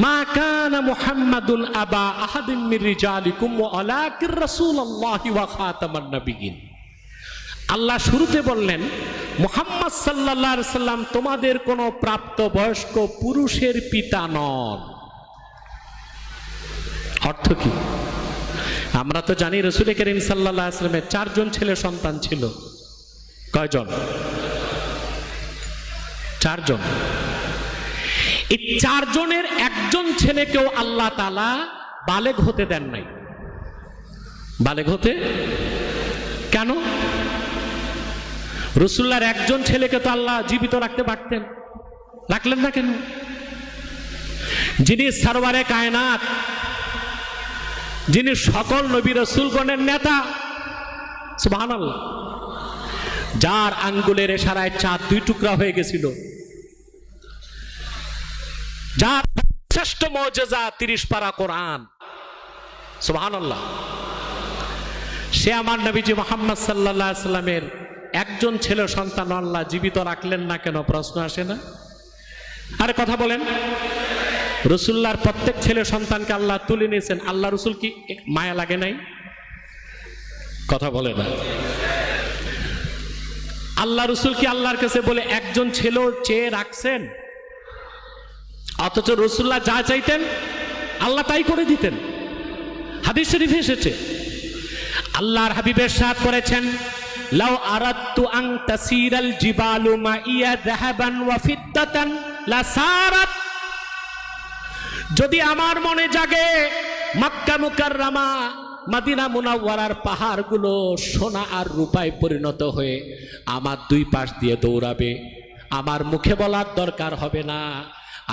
[SPEAKER 1] মা কানা মুহাম্মাদুন আবা আহাদিন মির রিজালিকুম ওয়ালাকির রাসূলুল্লাহি ওয়া খাতামান নাবিয়্যিন। আল্লাহ শুরুতে বললেন মুহাম্মদ সাল্লাল্লাহু আলাইহি সাল্লাম তোমাদের কোনো প্রাপ্তবয়স্ক পুরুষের পিতা নন। অর্থ কি? আমরা তো জানি রাসূল করিম সাল্লাল্লাহু আলাইহি সাল্লামের 4 জন ছেলে সন্তান ছিল। কয়জন? 4 জন। এই 4 জনের একজন ছেলেকেও আল্লাহ তাআলা বালেগ হতে দেন নাই। বালেগ হতে কেন? রাসূলুল্লাহর একজন ছেলেকে তো আল্লাহ জীবিত রাখতে পারতেন, রাখলেন না কেন? যিনি সরওয়ারে কায়নাত, যিনি সকল নবী রাসূলগণের নেতা, সুবহানাল্লাহ, যার আঙ্গুলের ইশারায় চাঁদ 2 টুকরা হয়ে গেছিল, যার শ্রেষ্ঠ মুজিজা 30 পারা কোরআন, সুবহানাল্লাহ, সে আমার নবীজি মুহাম্মদ সাল্লাল্লাহু আলাইহি সাল্লামের একজন ছেলে সন্তান আল্লাহ জীবিত রাখলেন না কেন? প্রশ্ন আসে না? আরে কথা বলেন। রসুল্লাহর প্রত্যেক ছেলে সন্তানকে আল্লাহ তুলে নিয়েছেন, আল্লাহ রসুল কি মায়া লাগে নাই? কথা বলে না। আল্লাহ রসুল কি আল্লাহর কাছে বলে একজন ছেলে চেয়ে রাখছেন? অথচ রসুল্লাহ যা চাইতেন আল্লাহ তাই করে দিতেন। হাদিস শরীফে এসেছে, আল্লাহর হাবিব ইরশাদ করেছেন, লাউ আরাদতু আন তাসিরাল জিবালু মাইয়া যাহাবান ওয়া ফিদ্দাতান লাসারাত। যদি আমার মনে জাগে মক্কা মুকাররমা মদিনা মুনাওয়ারার পাহাড়গুলো সোনা আর রূপায় পরিণত হয়ে আমার দুই পাশ দিয়ে দৌড়াবে, আমার মুখে বলার দরকার হবে না।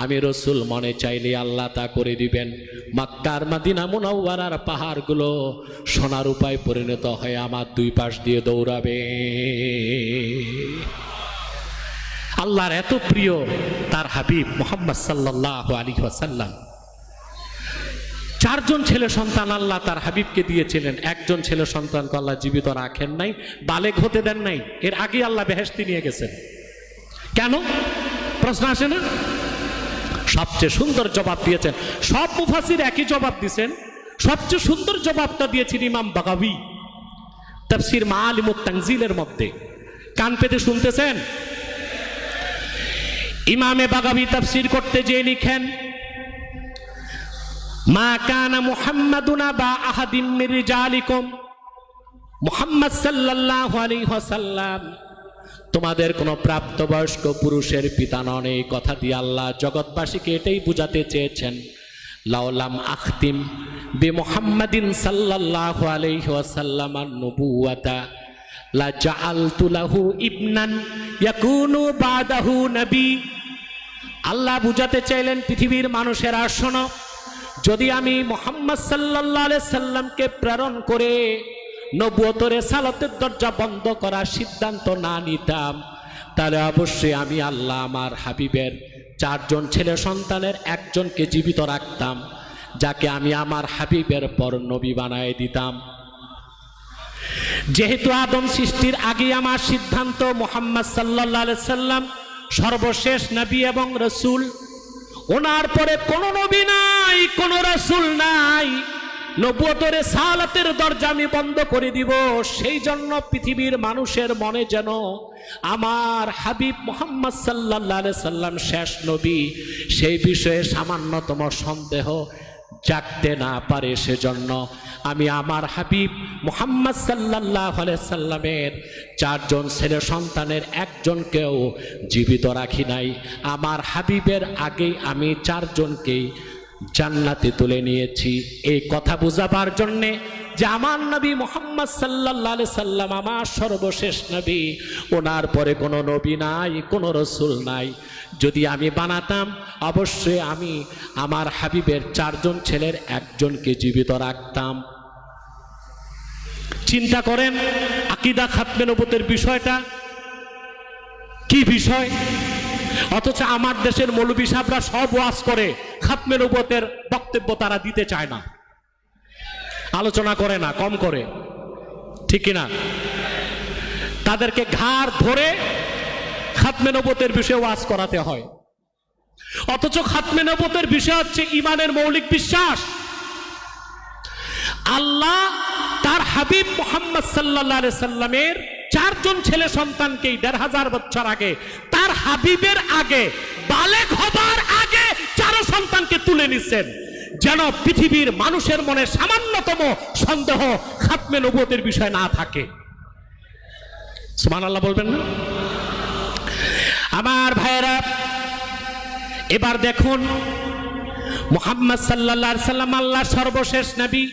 [SPEAKER 1] আমি রসুল মনে চাইলে আল্লাহ তা করে দিবেন। মক্কার মদিনা মুনাওয়ারার পাহাড়গুলো সোনা রূপায় পরিণত হয়ে আমার দুই পাশ দিয়ে দৌড়াবে। আল্লাহর এত প্রিয় তার হাবিব মুহাম্মদ সাল্লাল্লাহু আলাইহি ওয়াসাল্লাম। চারজন ছেলে সন্তান আল্লাহ তার হাবিবকে দিয়েছিলেন, একজন ছেলে সন্তানকে আল্লাহ জীবিত রাখেন নাই, বালেগ হতে দেন নাই। এর আগে আল্লাহ বেহেশতে নিয়ে গেছেন। কেন? প্রশ্ন আসে না? সবচেয়ে সুন্দর জবাব দিয়েছেন, সব মুফাসসির একই জবাব দিয়েছেন, সবচেয়ে সুন্দর জবাবটা দিয়েছেন ইমাম বাগাবী তাফসীর মাআলিমুত তানজিলের মধ্যে। কান পেতে শুনতেছেন? ইমামে বাগাবী তাফসীর করতে যেয়ে লিখেন, মা কানা মুহাম্মাদুন আবা আহাদিম মির রিজালিকুম, মুহাম্মদ সাল্লাল্লাহু আলাইহি ওয়াসাল্লাম তোমাদের কোনো প্রাপ্তবয়স্ক পুরুষের পিতা নন। এই কথা দিয়ে আল্লাহ জগৎবাসীকে এটাই বুঝাতে চেয়েছেন, লাউলাম আখতিম বি মুহাম্মাদিন সাল্লাল্লাহু আলাইহি ওয়াসাল্লাম আন-নবুওয়াতা লা জাআলতু লাহু ইবনান ইয়াকুনু বাদাহু নবী। আল্লাহ বুঝাতে চাইলেন পৃথিবীর মানুষেরা শোনো, যদি আমি মুহাম্মদ সাল্লাল্লাহু আলাইহি সাল্লামকে প্রেরণ করে নবুয়তের রিসালাতের দরজা বন্ধ করার সিদ্ধান্ত না নিতাম, তাহলে অবশ্যই আমি আল্লাহ আমার হাবিবের চারজন ছেলে সন্তানের একজনকে জীবিত রাখতাম, যাকে আমি আমার হাবিবের পর নবী বানায় দিতাম। যেহেতু আদম সৃষ্টির আগে আমার সিদ্ধান্ত মুহাম্মদ সাল্লাল্লাহু আলাইহি সাল্লাম সর্বশেষ নবী এবং রসুল, ওনার পরে কোনো নবী নাই, কোনো রসুল নাই, নবুয়তের রিসালাতের দরজা আমি বন্ধ করে দিব। সেই জন্য পৃথিবীর মানুষের মনে যেন আমার হাবিব মুহাম্মদ সাল্লাল্লাহু আলাইহি সাল্লাম শেষ নবী, সেই বিষয়ে সামান্যতম সন্দেহ জাগতে না পারে, সেজন্য আমি আমার হাবিব মুহাম্মদ সাল্লাল্লাহু আলাইহি সাল্লামের চারজন ছেলে সন্তানের একজনকেও জীবিত রাখি নাই। আমার হাবিবের আগেই আমি চারজনকেই জান্নাতে তুলে নিয়েছি। এই কথা বোঝাবার জন্যে যে আমার নবী মুহাম্মদ সাল্লাল্লাহু আলাইহি সাল্লাম আমার সর্বশেষ নবী, ওনার পরে কোনো নবী নাই, কোনো রসুল নাই। যদি আমি বানাতাম অবশ্যই আমি আমার হাবিবের চারজন ছেলের একজনকে জীবিত রাখতাম। চিন্তা করেন আকীদা খাতমে নবুয়তের বিষয়টা কি বিষয়, অথচ আমার দেশের মৌলবী সাহেবরা সব ওয়াজ করে, খাতমে নবুয়তের বক্তব্য তারা দিতে চায় না, আলোচনা করে না, কম করে, ঠিক কিনা? তাদেরকে ঘাড় ধরে খাতমে নবুয়তের বিষয়ে ওয়াজ করাতে হয়। অথচ খাতমে নবুয়তের বিষয় হচ্ছে ঈমানের মৌলিক বিশ্বাস। আল্লাহ তার হাবিব মুহাম্মদ সাল্লাল্লাহু আলাইহি সাল্লামের চারজন ছেলে সন্তানকেই ১৫০০ বছর আগে, তার হাবিবের আগে, বালেগ হবার আগে চার সন্তানকে তুলে নিছেন, যেন পৃথিবীর মানুষের মনে সামান্যতম সন্দেহ খাতমে নবুয়তের বিষয় না থাকে। সুবহানাল্লাহ বলবেন না? আমার ভাইয়েরা, এবার দেখুন মুহাম্মদ সাল্লাল্লাহু আলাইহি সাল্লাম আল্লাহ সর্বশেষ নবী।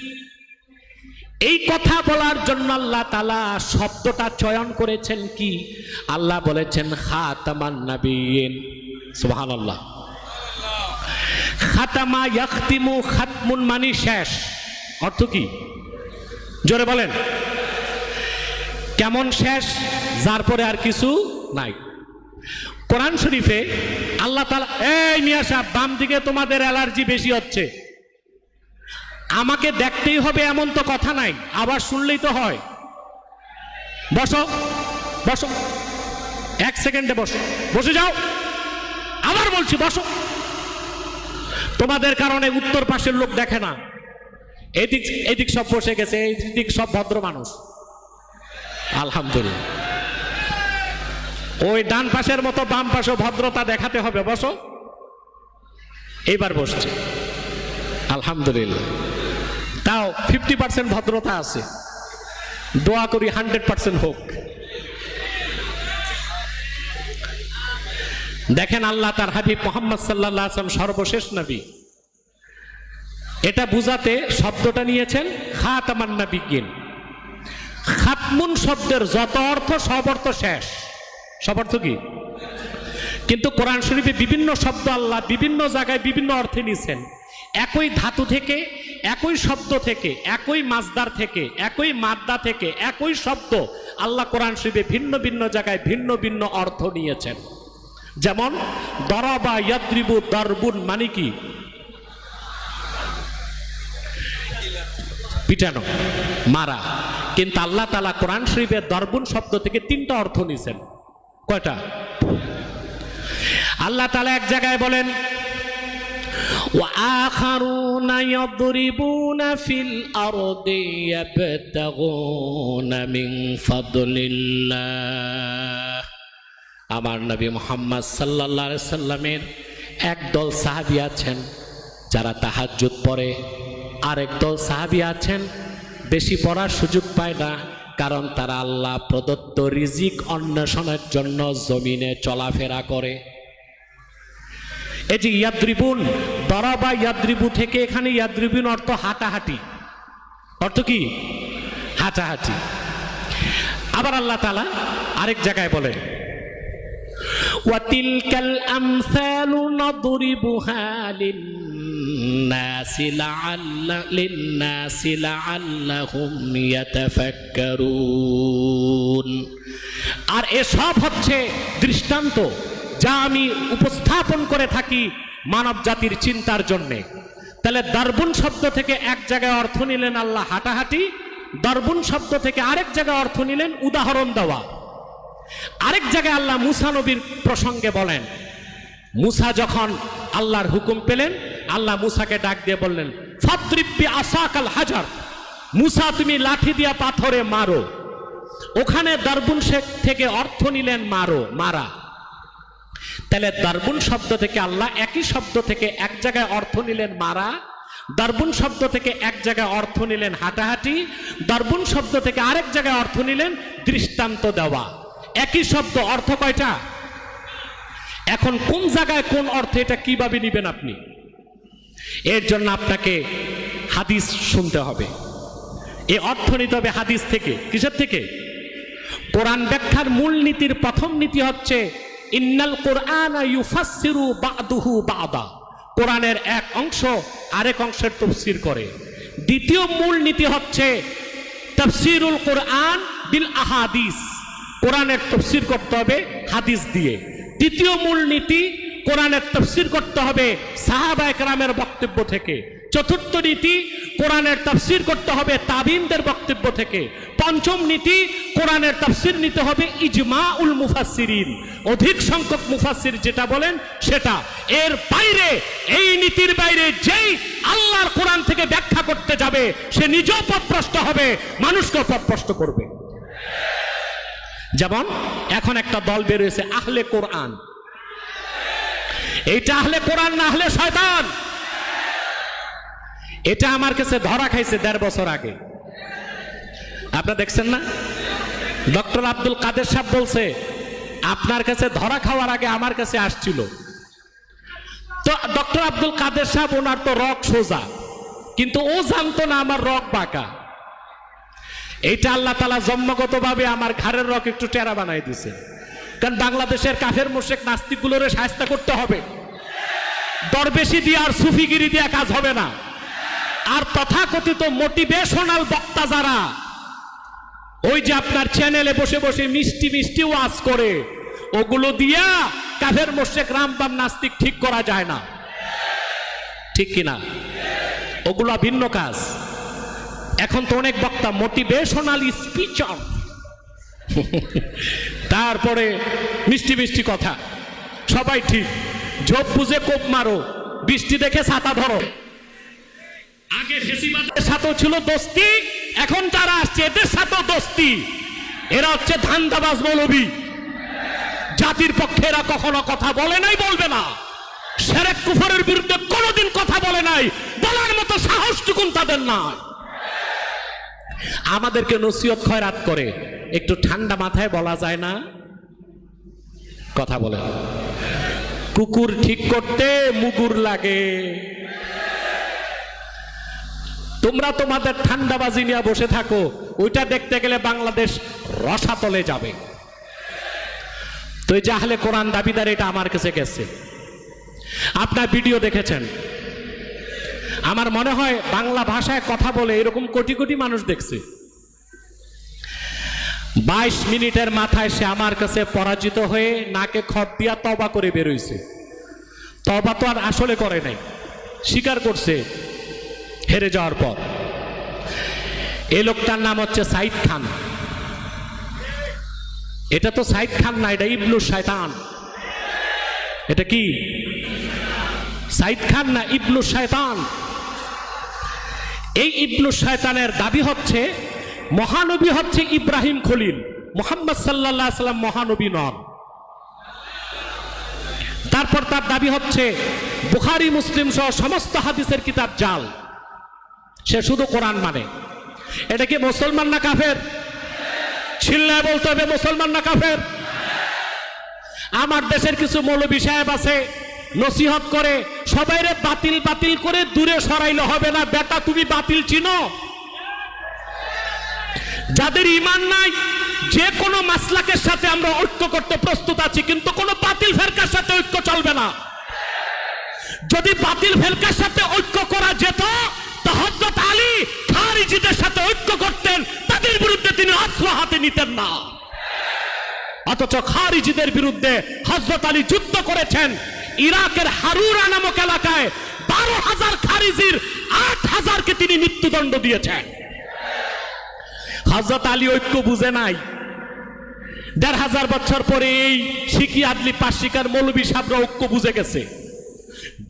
[SPEAKER 1] এই কথা বলার জন্য আল্লাহ তাআলা শব্দটা চয়ন করেছেন কি? আল্লাহ বলেছেন খাতামান নবিয়্যিন। সুবহানাল্লাহ। খাতামা ইয়াখতিমু, খাতমুন মানে শেষ। অর্থ কি? জোরে বলেন। কেমন শেষ? যার পরে আর কিছু নাই। কোরআন শরীফে আল্লাহ তাআলা, এই মিয়া সাহেব বাম দিকে তোমাদের অ্যালার্জি বেশি হচ্ছে, আমাকে দেখতেই হবে এমন তো কথা নাই, আবার শুনলেই তো হয়। বসো বসো, 1 সেকেন্ডে বসো, বসে যাও। আবার বলছি বসো। তোমাদের কারণে উত্তর পাশের লোক দেখে না, এদিক এদিক সব বসে গেছে, এইদিক সব ভদ্র মানুষ, আলহামদুলিল্লাহ। ওই ডান পাশের মতো বাম পাশে ভদ্রতা দেখাতে হবে। বসো, এইবার বসছে, আলহামদুলিল্লাহ। তাও 50% ভদ্রতা আছে, দোয়া করি 100% হোক। দেখেন, আল্লাহ তার হাবিব মুহাম্মদ সাল্লাল্লাহু আলাইহি ওয়াসাল্লাম সর্বশেষ নবী, এটা বুঝাতে শব্দটা নিয়েছেন খাতামান নবিয়্যিন। খাতমুন শব্দের যত অর্থ সব অর্থ শেষ, সব অর্থ কি? কিন্তু কোরআন শরীফে বিভিন্ন শব্দ আল্লাহ বিভিন্ন জায়গায় বিভিন্ন অর্থে নিয়েছেন। একই ধাতু থেকে, একই শব্দ থেকে, একই মাজদার থেকে, একই মাদ্দা থেকে একই শব্দ আল্লাহ কোরআন শরীফে ভিন্ন ভিন্ন জায়গায় ভিন্ন ভিন্ন অর্থ নিয়েছেন। যেমন দরাবা ইয়াদ্রিবু দারবুন মানে কি? পিটানো, মারা। কিন্তু আল্লাহ তাআলা কোরআন শরীফের দরবুন শব্দ থেকে 3টা অর্থ নিয়েছেন। কয়টা? আল্লাহ তাআলা এক জায়গায় বলেন وآخرون يضربون في الأرض يبتغون من فضل الله। আমার নবী মুহাম্মদ সাল্লাল্লাহু আলাইহি সাল্লামের একদল সাহাবী আছেন যারা তাহাজ্জুদ পড়ে, আরেক দল সাহাবী আছেন বেশি পড়ার সুযোগ পায় না, কারণ তারা আল্লাহ প্রদত্ত রিজিক অন্বেষণের জন্য জমিনে চলাফেরা করে। এই যে ইয়াদ্রিবুন, দরাবা ইয়াদ্রিবু থেকে এখানে ইয়াদ্রিবুন অর্থ হাঁটাহাঁটি। অর্থ কি? হাঁটাহাঁটি। আবার আল্লাহ তাআলা আরেক জায়গায় বলেন ওয়াতিলকাল আমসালু নাদরিবুহা লিন্নাসি লাআল্লাহুম ইয়াতাফাক্কারুন। আর এসব হচ্ছে দৃষ্টান্ত যা আমি উপস্থাপন করে থাকি মানব জাতির চিন্তার জন্যে। তাহলে দরবুন শব্দ থেকে এক জায়গায় অর্থ নিলেন আল্লাহ হাঁটাহাঁটি, দরবুন শব্দ থেকে আরেক জায়গায় অর্থ নিলেন উদাহরণ দেওয়া। আরেক জায়গায় আল্লাহ মুসা নবীর প্রসঙ্গে বলেন, মুসা যখন আল্লাহর হুকুম পেলেন, আল্লাহ মুসাকে ডাক দিয়ে বললেন ফাদরিব বিআসাকাল হাজার, মুসা তুমি লাঠি দিয়া পাথরে মারো। ওখানে দরবুন থেকে অর্থ নিলেন মারো, মারা। তাহলে দরবুন শব্দ থেকে আল্লাহ একই শব্দ থেকে এক জায়গায় অর্থ নিলেন মারা, দরবুন শব্দ থেকে এক জায়গায় অর্থ নিলেন হাঁটাহাঁটি, দরবুন শব্দ থেকে আরেক জায়গায় অর্থ নিলেন দৃষ্টান্ত দেওয়া। একই শব্দ অর্থ কয়টা? এখন কোন জায়গায় কোন অর্থ, এটা কিভাবে নিবেন আপনি? এর জন্য আপনাকে হাদিস শুনতে হবে। এই অর্থ নিতে হবে হাদিস থেকে। কিসের থেকে? কোরআন ব্যাখ্যার মূল নীতির প্রথম নীতি হচ্ছে ইন্নাল কুরআনা ইউফাসসিরু বা'দুহু বা'দা, কোরআনের এক অংশ আরেক অংশের তাফসীর করে। দ্বিতীয় মূল নীতি হচ্ছে তাফসীরুল কুরআন বিল আহাদিস, কোরআনের তাফসীর করতে হবে হাদিস দিয়ে। তৃতীয় মূল নীতি কোরআনের তাফসীর করতে হবে সাহাবায়ে কেরামের বক্তব্য থেকে। চতুর্থ নীতি কোরআনের তাফসীর করতে হবে তাবিনদের বক্তব্য থেকে। পঞ্চম নীতি কোরআনের তাফসীর নিতে হবে ইজমাউল মুফাসসিরিন, অধিক সংখ্যক মুফাসসির যেটা বলেন সেটা। এর বাইরে, এই নীতির বাইরে যেই আল্লাহর কোরআন থেকে ব্যাখ্যা করতে যাবে সে নিজেও পথভ্রষ্ট হবে, মানুষকেও পথভ্রষ্ট করবে। যেমন এখন একটা দল বের হয়েছে আহলে কোরআন। এইটা আহলে কোরআন না আহলে শয়তান? এটা আমার কাছে ধরা খাইছে 1.5 বছর আগে। আপনারা দেখছেন না? ডক্টর আব্দুল কাদের সাহেব বলছে আপনার কাছে ধরা খাওয়ার আগে আমার কাছে আসছিল। তো ডক্টর আব্দুল কাদের সাহেব, ওনার তো রক সোজা, কিন্তু ও জানতো না আমার রক বাঁকা। এইটা আল্লাহ তাআলা জন্মগতভাবে আমার ঘাড়ের রক একটু টেরা বানাই দিছে। কারণ বাংলাদেশের কাফের মুশরিক নাস্তিকগুলোরে শায়েস্তা করতে হবে। দরবেশি দিয়ে আর সুফিগিরি দিয়ে কাজ হবে না। আর তথাকথিত মোটিভেশনাল বক্তা যারা ওই যে আপনার চ্যানেলে বসে বসে মিষ্টি মিষ্টি ওয়াজ করে, ওগুলো দিয়া কাফের মুশরিক রামবাম নাস্তিক ঠিক করা যায় না, ঠিক কিনা? ওগুলো ভিন্ন কাজ। এখন তো অনেক বক্তা মোটিভেশনাল স্পিচার, তারপরে মিষ্টি মিষ্টি কথা, সবাই ঠিক, ঝোপ বুঝে কোপ মারো, বৃষ্টি দেখে ছাতা ধরো। আগে ফেসিবাদের সাথেও ছিল দোস্তি, এখন যারা আসছে এদের সাথেও দোস্তি। এরা হচ্ছে ধান্দাবাজ মৌলবী। জাতির পক্ষে এরা কখনো কথা বলে নাই, বলবে না। শিরক কুফরের বিরুদ্ধে কোনোদিন কথা বলে নাই, বলার মতো সাহসটুকুন তাদের নাই। আমাদেরকে নসিহত খয়রাত করে, একটু ঠান্ডা মাথায় বলা যায় না? কথা বলে, কুকুর ঠিক করতে মুগুর লাগে। তোমরা তোমাদের ঠান্ডাবাজি নিয়ে বসে থাকো, ওইটা দেখতে গেলে বাংলাদেশ রসাতলে যাবে। তো এই যে আহলে কোরআন দাবিদার, এটা আমার কাছে গেছে, আপনার ভিডিও দেখেছেন। আমার মনে হয় বাংলা ভাষায় কথা বলে এরকম কোটি কোটি মানুষ দেখছে। 22 মিনিটের মাথায় সে আমার কাছে পরাজিত হয়ে নাকে খত দিয়া তওবা করে বেরোইছে। তওবা তো আর আসলে করে নাই, স্বীকার করছে হেরে যাওয়ার পর। এই লোকটার নাম হচ্ছে সাইদ খান। এটা তো সাইদ খান না, এটা ইবনু শয়তান। এটা কি সাইদ খান না ইবনু শয়তান? এই ইবনু শয়তানের দাবি হচ্ছে মহানবী হচ্ছে ইব্রাহিম খলিল, মুহাম্মদ সাল্লাল্লাহু আলাইহি সাল্লাম মহানবী নন। তারপর তার দাবি হচ্ছে বুখারী মুসলিম সহ সমস্ত হাদিসের কিতাব জাল, সে শুধু কোরআন মানে। এটা কি মুসলমান না কাফের? চিল্লায় বলতে হবে মুসলমান না কাফের? আমার দেশের কিছু মৌলবী সাহেব আছে, নসিহত করে সবাইরে বাতিল বাতিল করে দূরে সরাইলে হবে না। বেটা তুমি বাতিল চিনো? যাদের ঈমান নাই, যে কোনো মাসলাকের সাথে আমরা ঐক্য করতে প্রস্তুত আছি, কিন্তু কোনো বাতিল ফেরকার সাথে ঐক্য চলবে না। যদি বাতিল ফেরকার সাথে ঐক্য করা যেত, তো হযরত আলী খারিজিদের সাথে ঐক্য করতেন, তাদের বিরুদ্ধে তিনি অস্ত্র হাতে নিতেন না। অথচ খারিজিদের বিরুদ্ধে হযরত আলী যুদ্ধ করেছেন। ইরাকের হারুরা নামক এলাকায় 12,000 খারিজির 8,000কে তিনি মৃত্যুদণ্ড দিয়েছেন। হযরত আলী ঐক্য বুঝে নাই। 1,500 বছর পরে এই শিকি আদলি পাশিকার মৌলবী সাহেবরা ঐক্য বুঝে গেছে।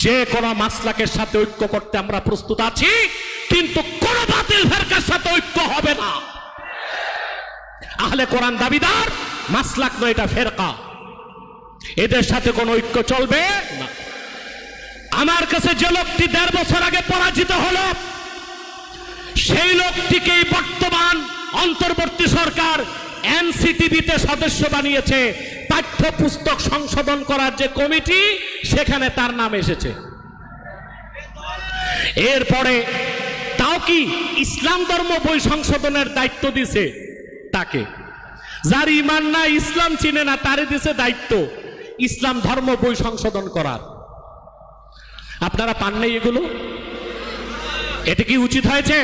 [SPEAKER 1] যে কোন মাসলাকের সাথে ঐক্য করতে আমরা প্রস্তুত আছি, কিন্তু কোন বাতিল ফেরকার সাথে ঐক্য হবে না। আহলে কোরআন দাবিদার মাসলাক নয়, এটা ফেরকা। এদের সাথে কোন ঐক্য চলবে না। আমার কাছে যে লোকটি 1.5 বছর আগে পরাজিত হলো, সেই লোকটিকেই বর্তমান অন্তর্বর্তী সরকার এনসিটিভিতে সদস্য বানিয়েছে। পাঠ্যপুস্তক সংশোধন করার যে কমিটি, সেখানে তার নাম এসেছে। এরপরে তাও কি ইসলাম ধর্ম বই সংশোধনের দায়িত্ব দিছে তাকে। যার ঈমান না, ইসলাম চিনে না, তারে দিছে দায়িত্ব ইসলাম ধর্ম বই সংশোধন করার। আপনারা পান নাই এগুলো? এটা কি উচিত হয়েছে?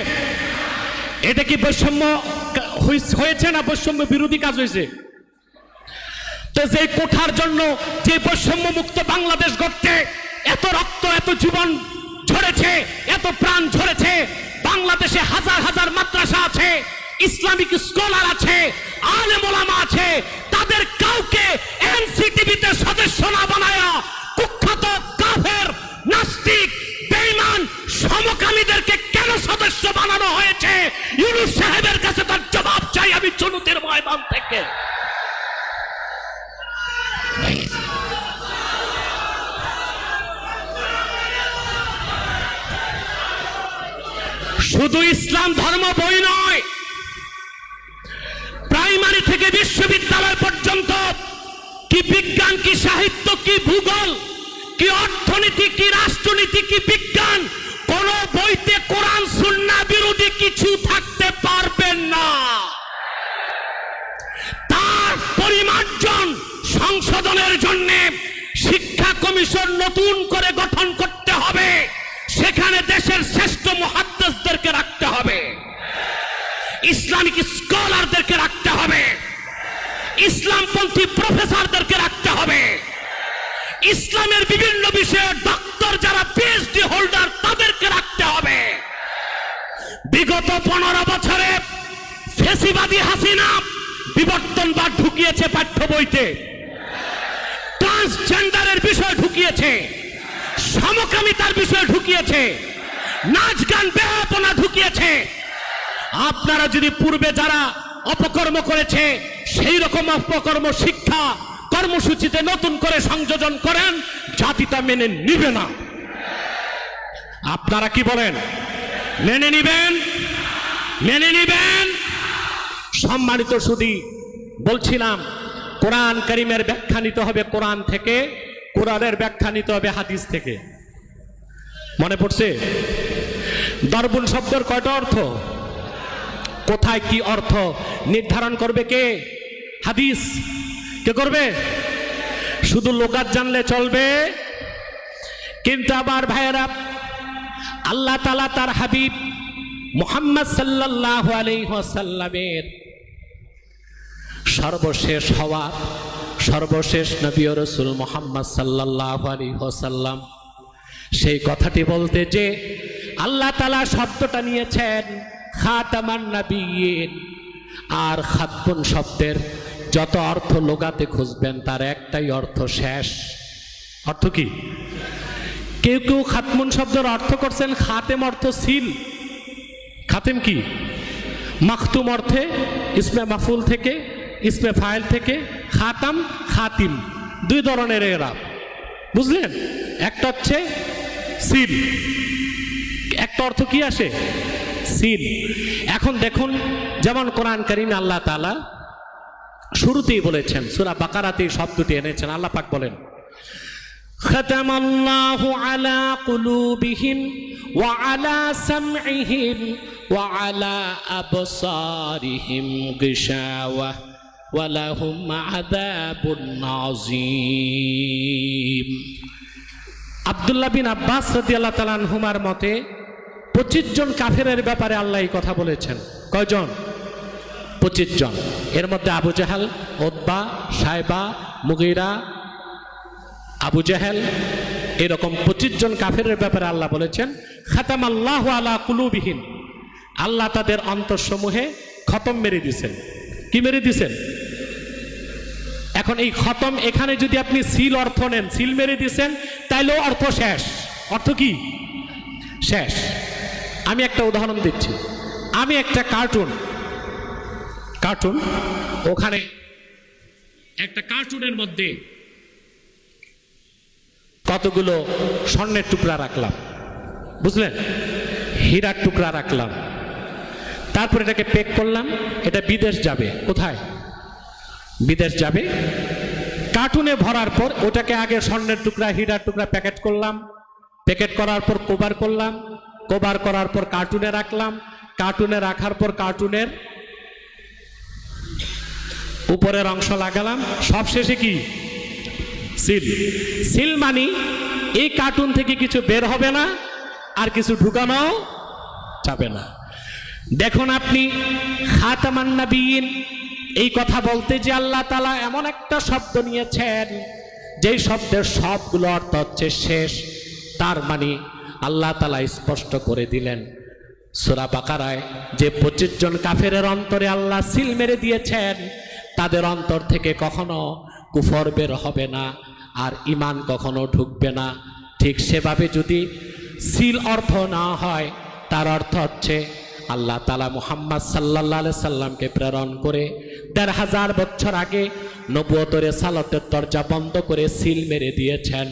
[SPEAKER 1] এটা কি বৈষম্য হয়েছে না বৈষম্য বিরোধী কাজ হয়েছে? তো যে কোঠার জন্য, যে বৈষম্য মুক্ত বাংলাদেশ গড়তে এত রক্ত, এত জীবন ঝরেছে, এত প্রাণ ঝরেছে, বাংলাদেশে হাজার হাজার মাদ্রাসা আছে, ইসলামিক স্কলার আছে, আলেম ওলামা আছে, তাদের কাউকে এনসিটিভিতে সদস্য না বানায়া কুখ্যাত কাফের, নাস্তিক, বেঈমান, সমকামীদেরকে কেন সদস্য বানানো হয়েছে? ইউনূস সাহেবের কাছে তার জবাব চাই আমি জনতার ময়দান থেকে। শুধু ইসলাম ধর্ম বই নয়, প্রাইমারি থেকে বিশ্ববিদ্যালয় পর্যন্ত, কি বিজ্ঞান, কি সাহিত্য, কি ভূগোল, কি অর্থনীতি, কি রাষ্ট্রনীতি, কি বিজ্ঞান, কোন বইতে কোরআন সুন্নাহ বিরোধী কিছু থাকতে পারবেন না। তার পরিমার্জন সংশোধনের জন্য শিক্ষা কমিশন নতুন করে গঠন করতে হবে। সেখানে দেশের শ্রেষ্ঠ মুহাদ্দিসদেরকে রাখতে হবে, ইসলামিক স্কলারদেরকে রাখতে হবে, ইসলামপন্থী প্রফেসরদেরকে রাখতে হবে, ইসলামের বিভিন্ন বিষয়ে ডক্টর যারা পিএইচডি হোল্ডার তাদেরকে রাখতে হবে। বিগত 15 বছরে ফ্যাসিবাদী হাসিনা বিবর্তন ঢুকিয়েছে পাঠ্য বইতে, ট্রান্সজেন্ডারের বিষয় ঢুকিয়েছে, সমকামিতার বিষয় ঢুকিয়েছে, নাচ গান বেহাপনা ঢুকিয়েছে। আপনারা যদি পূর্বে যারা অপকর্ম করেছে সেই রকম অপকর্ম শিক্ষা কর্মসূচিতে নতুন করে সংযোজন করেন, জাতি তা মেনে নিবে না। আপনারা কি বলেন? মেনে নিবেন? মেনে নিবেন? সম্মানিত সুধী, বলছিলাম কোরআন কারীমের ব্যাখ্যা নিতে হবে কোরআন থেকে, কোরআনের ব্যাখ্যা নিতে হবে হাদিস থেকে। মনে পড়ছে? দরবুন শব্দের কয়টা অর্থ? কোথায় কি অর্থ নির্ধারণ করবে কে? হাদিস। কে করবে? শুধু লোকাত জানলে চলবে? কিন্তু আবার ভাইয়েরা, আল্লাহ তাআলা তার হাবিব মুহাম্মদ সাল্লাল্লাহু আলাইহি ওয়াসাল্লামের সর্বশেষ হওয়া সর্বশেষ নবী ও রাসূল মুহাম্মদ সাল্লাল্লাহু আলাইহি ওয়াসাল্লাম, সেই কথাটি বলতে যে আল্লাহ তাআলা শব্দটা নিয়েছেন খাতামান নবিয়্যিন, আর খাতমুন শব্দের যত অর্থ লোগাতে খুঁজবেন তার একটাই অর্থ শেষ। অর্থ কি? কেউ কেউ খাতমুন শব্দের অর্থ করছেন খাতেম অর্থ সিল। খাতেম কি? মাখতুম অর্থে ইসমে মাফুল থেকে, ইসমে ফাইল থেকে, খাতাম খাতিম, দুই ধরনের এরাব, বুঝলেন? একটা হচ্ছে সিল, একটা অর্থ কি আসে? সিল। এখন দেখুন, যেমন কোরআন কারীমে আল্লাহ তাআলা শুরুতেই বলেছেন, সূরা বাকারাতে শব্দটি এনেছেন। আল্লাহ পাক বলেন, খাতামাল্লাহু আলা কুলুবিহিম ওয়া আলা সামইহিম ওয়া আলা আবসারিহিম গিশাওয়া ওয়া লাহুম আযাবুন আযীম। আব্দুল্লাহ বিন আব্বাস রাদিয়াল্লাহু তাআলা আনহুমার মতে 25 জন কাফেরের ব্যাপারে আল্লাহ এই কথা বলেছেন। কয়জন? 25 জন। এর মধ্যে Abu Jahal, Utba, Shaiba, Mughira, Abu Jahel, এরকম 25 জন কাফেরের ব্যাপারে আল্লাহ বলেছেন খাতামাল্লাহু আলা কুলুবিহিম, আল্লাহ তাদের অন্তরসমূহে খতম মেরে দিয়েছেন। কি মেরে দিয়েছেন? এখন এই খতম, এখানে যদি আপনি সিল অর্থ নেন, সিল মেরে দিয়েছেন, তাইলেও অর্থ শেষ। অর্থ কি? শেষ। আমি একটা উদাহরণ দিচ্ছি। আমি একটা কার্টুন, ওখানে একটা কার্টুনের মধ্যে কতগুলো স্বর্ণের টুকরা রাখলাম, বুঝলেন? হীরার টুকরা রাখলাম, তারপর এটাকে প্যাক করলাম, এটা বিদেশ যাবে। কোথায়? বিদেশ যাবে। কার্টুনে ভরার পর ওটাকে আগে স্বর্ণের টুকরা, হীরার টুকরা প্যাকেট করলাম, প্যাকেট করার পর কভার করলাম, কভার করার পর কার্টুনে রাখলাম, কার্টুনে রাখার পর কার্টুনের উপরের অংশ লাগালাম, সব শেষে কি? সিল। সিল মানে এই কার্টুন থেকে কিছু বের হবে না, আর কিছু ঢুকানো যাবে না। দেখুন আপনি, খাতামান নবিয়্যিন এই কথা বলতে যে আল্লাহ তাআলা এমন একটা শব্দ নিয়েছেন যেই শব্দের সবগুলো অর্থ হচ্ছে শেষ। তার মানে আল্লাহ তাআলা স্পষ্ট করে দিলেন সূরা বাকারায় যে 25 জন কাফেরের অন্তরে আল্লাহ সিল মেরে দিয়েছেন, তাদের অন্তর থেকে কখনো কুফর বের হবে না, আর ঈমান কখনো ঢুকবে না। ঠিক সেভাবে যদি সিল অর্থ না হয়, তার অর্থ হচ্ছে আল্লাহ তাআলা মুহাম্মদ সাল্লাল্লাহু আলাইহি সাল্লামকে প্রেরণ করে ১৫০০ বছর আগে নবুয়তের রিসালাতের দরজা বন্ধ করে সিল মেরে দিয়েছেন।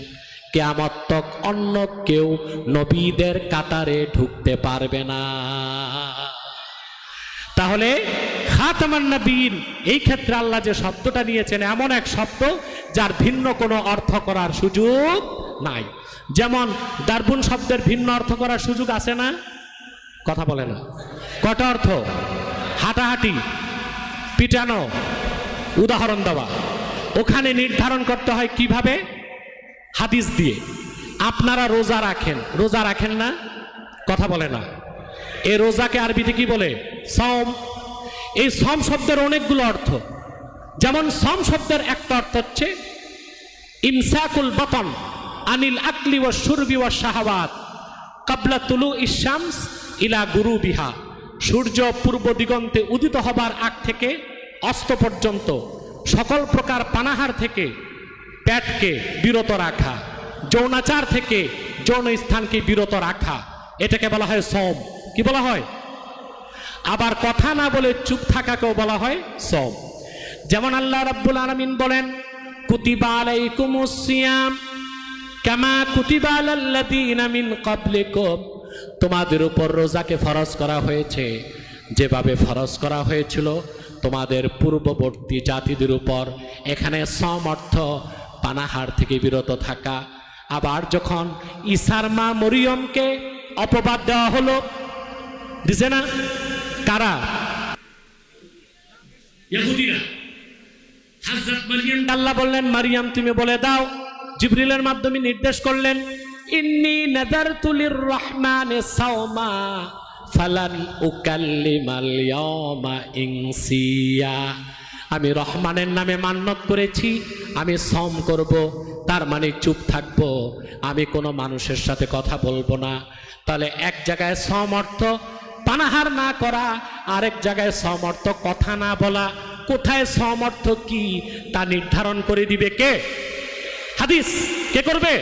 [SPEAKER 1] কিয়ামত তক অন্য কেউ নবীদের কাতারে ঢুকতে পারবে না। তাহলে খাতামান নবিয়্যিন এই ক্ষেত্রে আল্লাহ যে শব্দটা নিয়েছেন এমন এক শব্দ যার ভিন্ন কোনো অর্থ করার সুযোগ নাই। যেমন দারবুন শব্দের ভিন্ন অর্থ করার সুযোগ আছে না? কথা বলে না। কটা অর্থ? হাঁটাহাঁটি, পিটানো, উদাহরণ দেওয়া। ওখানে নির্ধারণ করতে হয় কিভাবে? হাদিস দিয়ে। আপনারা রোজা রাখেন, রোজা রাখেন না? কথা বলে না। এই রোজাকে আরবিতে কি বলে? সম। এই সম শব্দের অনেকগুলো অর্থ। যেমন সম শব্দের একটা অর্থ হচ্ছে ইমসাকুল বাতন আনিল আকলি ওয়া শুরবি ওয়া শাহাওয়াত ক্বাবলা তুলুইশ শামস ইলা গুরুবিহা। সূর্য পূর্ব দিগন্তে উদিত হবার আগ থেকে অস্ত পর্যন্ত সকল প্রকার পানাহার থেকে পেটকে বিরত রাখা, যৌনাচার থেকে যৌন স্থানকে বিরত রাখা, এটাকে বলা হয় সওম। কি বলা হয়? আবার কথা না বলে চুপ থাকাকেও বলা হয় সওম। যেমন আল্লাহ রাব্বুল আলামিন বলেন, কুতিবা আলাইকুমুস সিয়াম কামা কুতিবা আলাল্লাযীনা মিন ক্বাবলিকুম, তোমাদের উপর রোজাকে ফরজ করা হয়েছে যেভাবে ফরজ করা হয়েছিল তোমাদের পূর্ববর্তী জাতিদের উপর। এখানে সওম অর্থ পানাহার থেকে বিরত থাকা। আবার যখন ঈসার মা মরিয়মকে অপবাদ দেওয়া হলো, দিছে না? কারা? ইহুদিরা। হযরত মারিয়াম, আল্লাহ বললেন মারিয়াম তুমি বলে দাও, জিবরিলের মাধ্যমে নির্দেশ করলেন, ইন্নী নাযারতু লির-রাহমানি সাওমা ফালান উকাল্লিমাল ইয়াওমা ইনসিয়া। আমি রহমানের নামে মান্যত করেছি, আমি সওম করব, তার মানে চুপ থাকব, আমি কোনো মানুষের সাথে কথা বলবো না। তাহলে এক জায়গায় সওম অর্থ পানাহার না করা, আরেক জায়গায় সওম অর্থ কথা না বলা। কোথায় সওম অর্থ কি তা নির্ধারণ করে দিবে কে? হাদিস। কে করবে?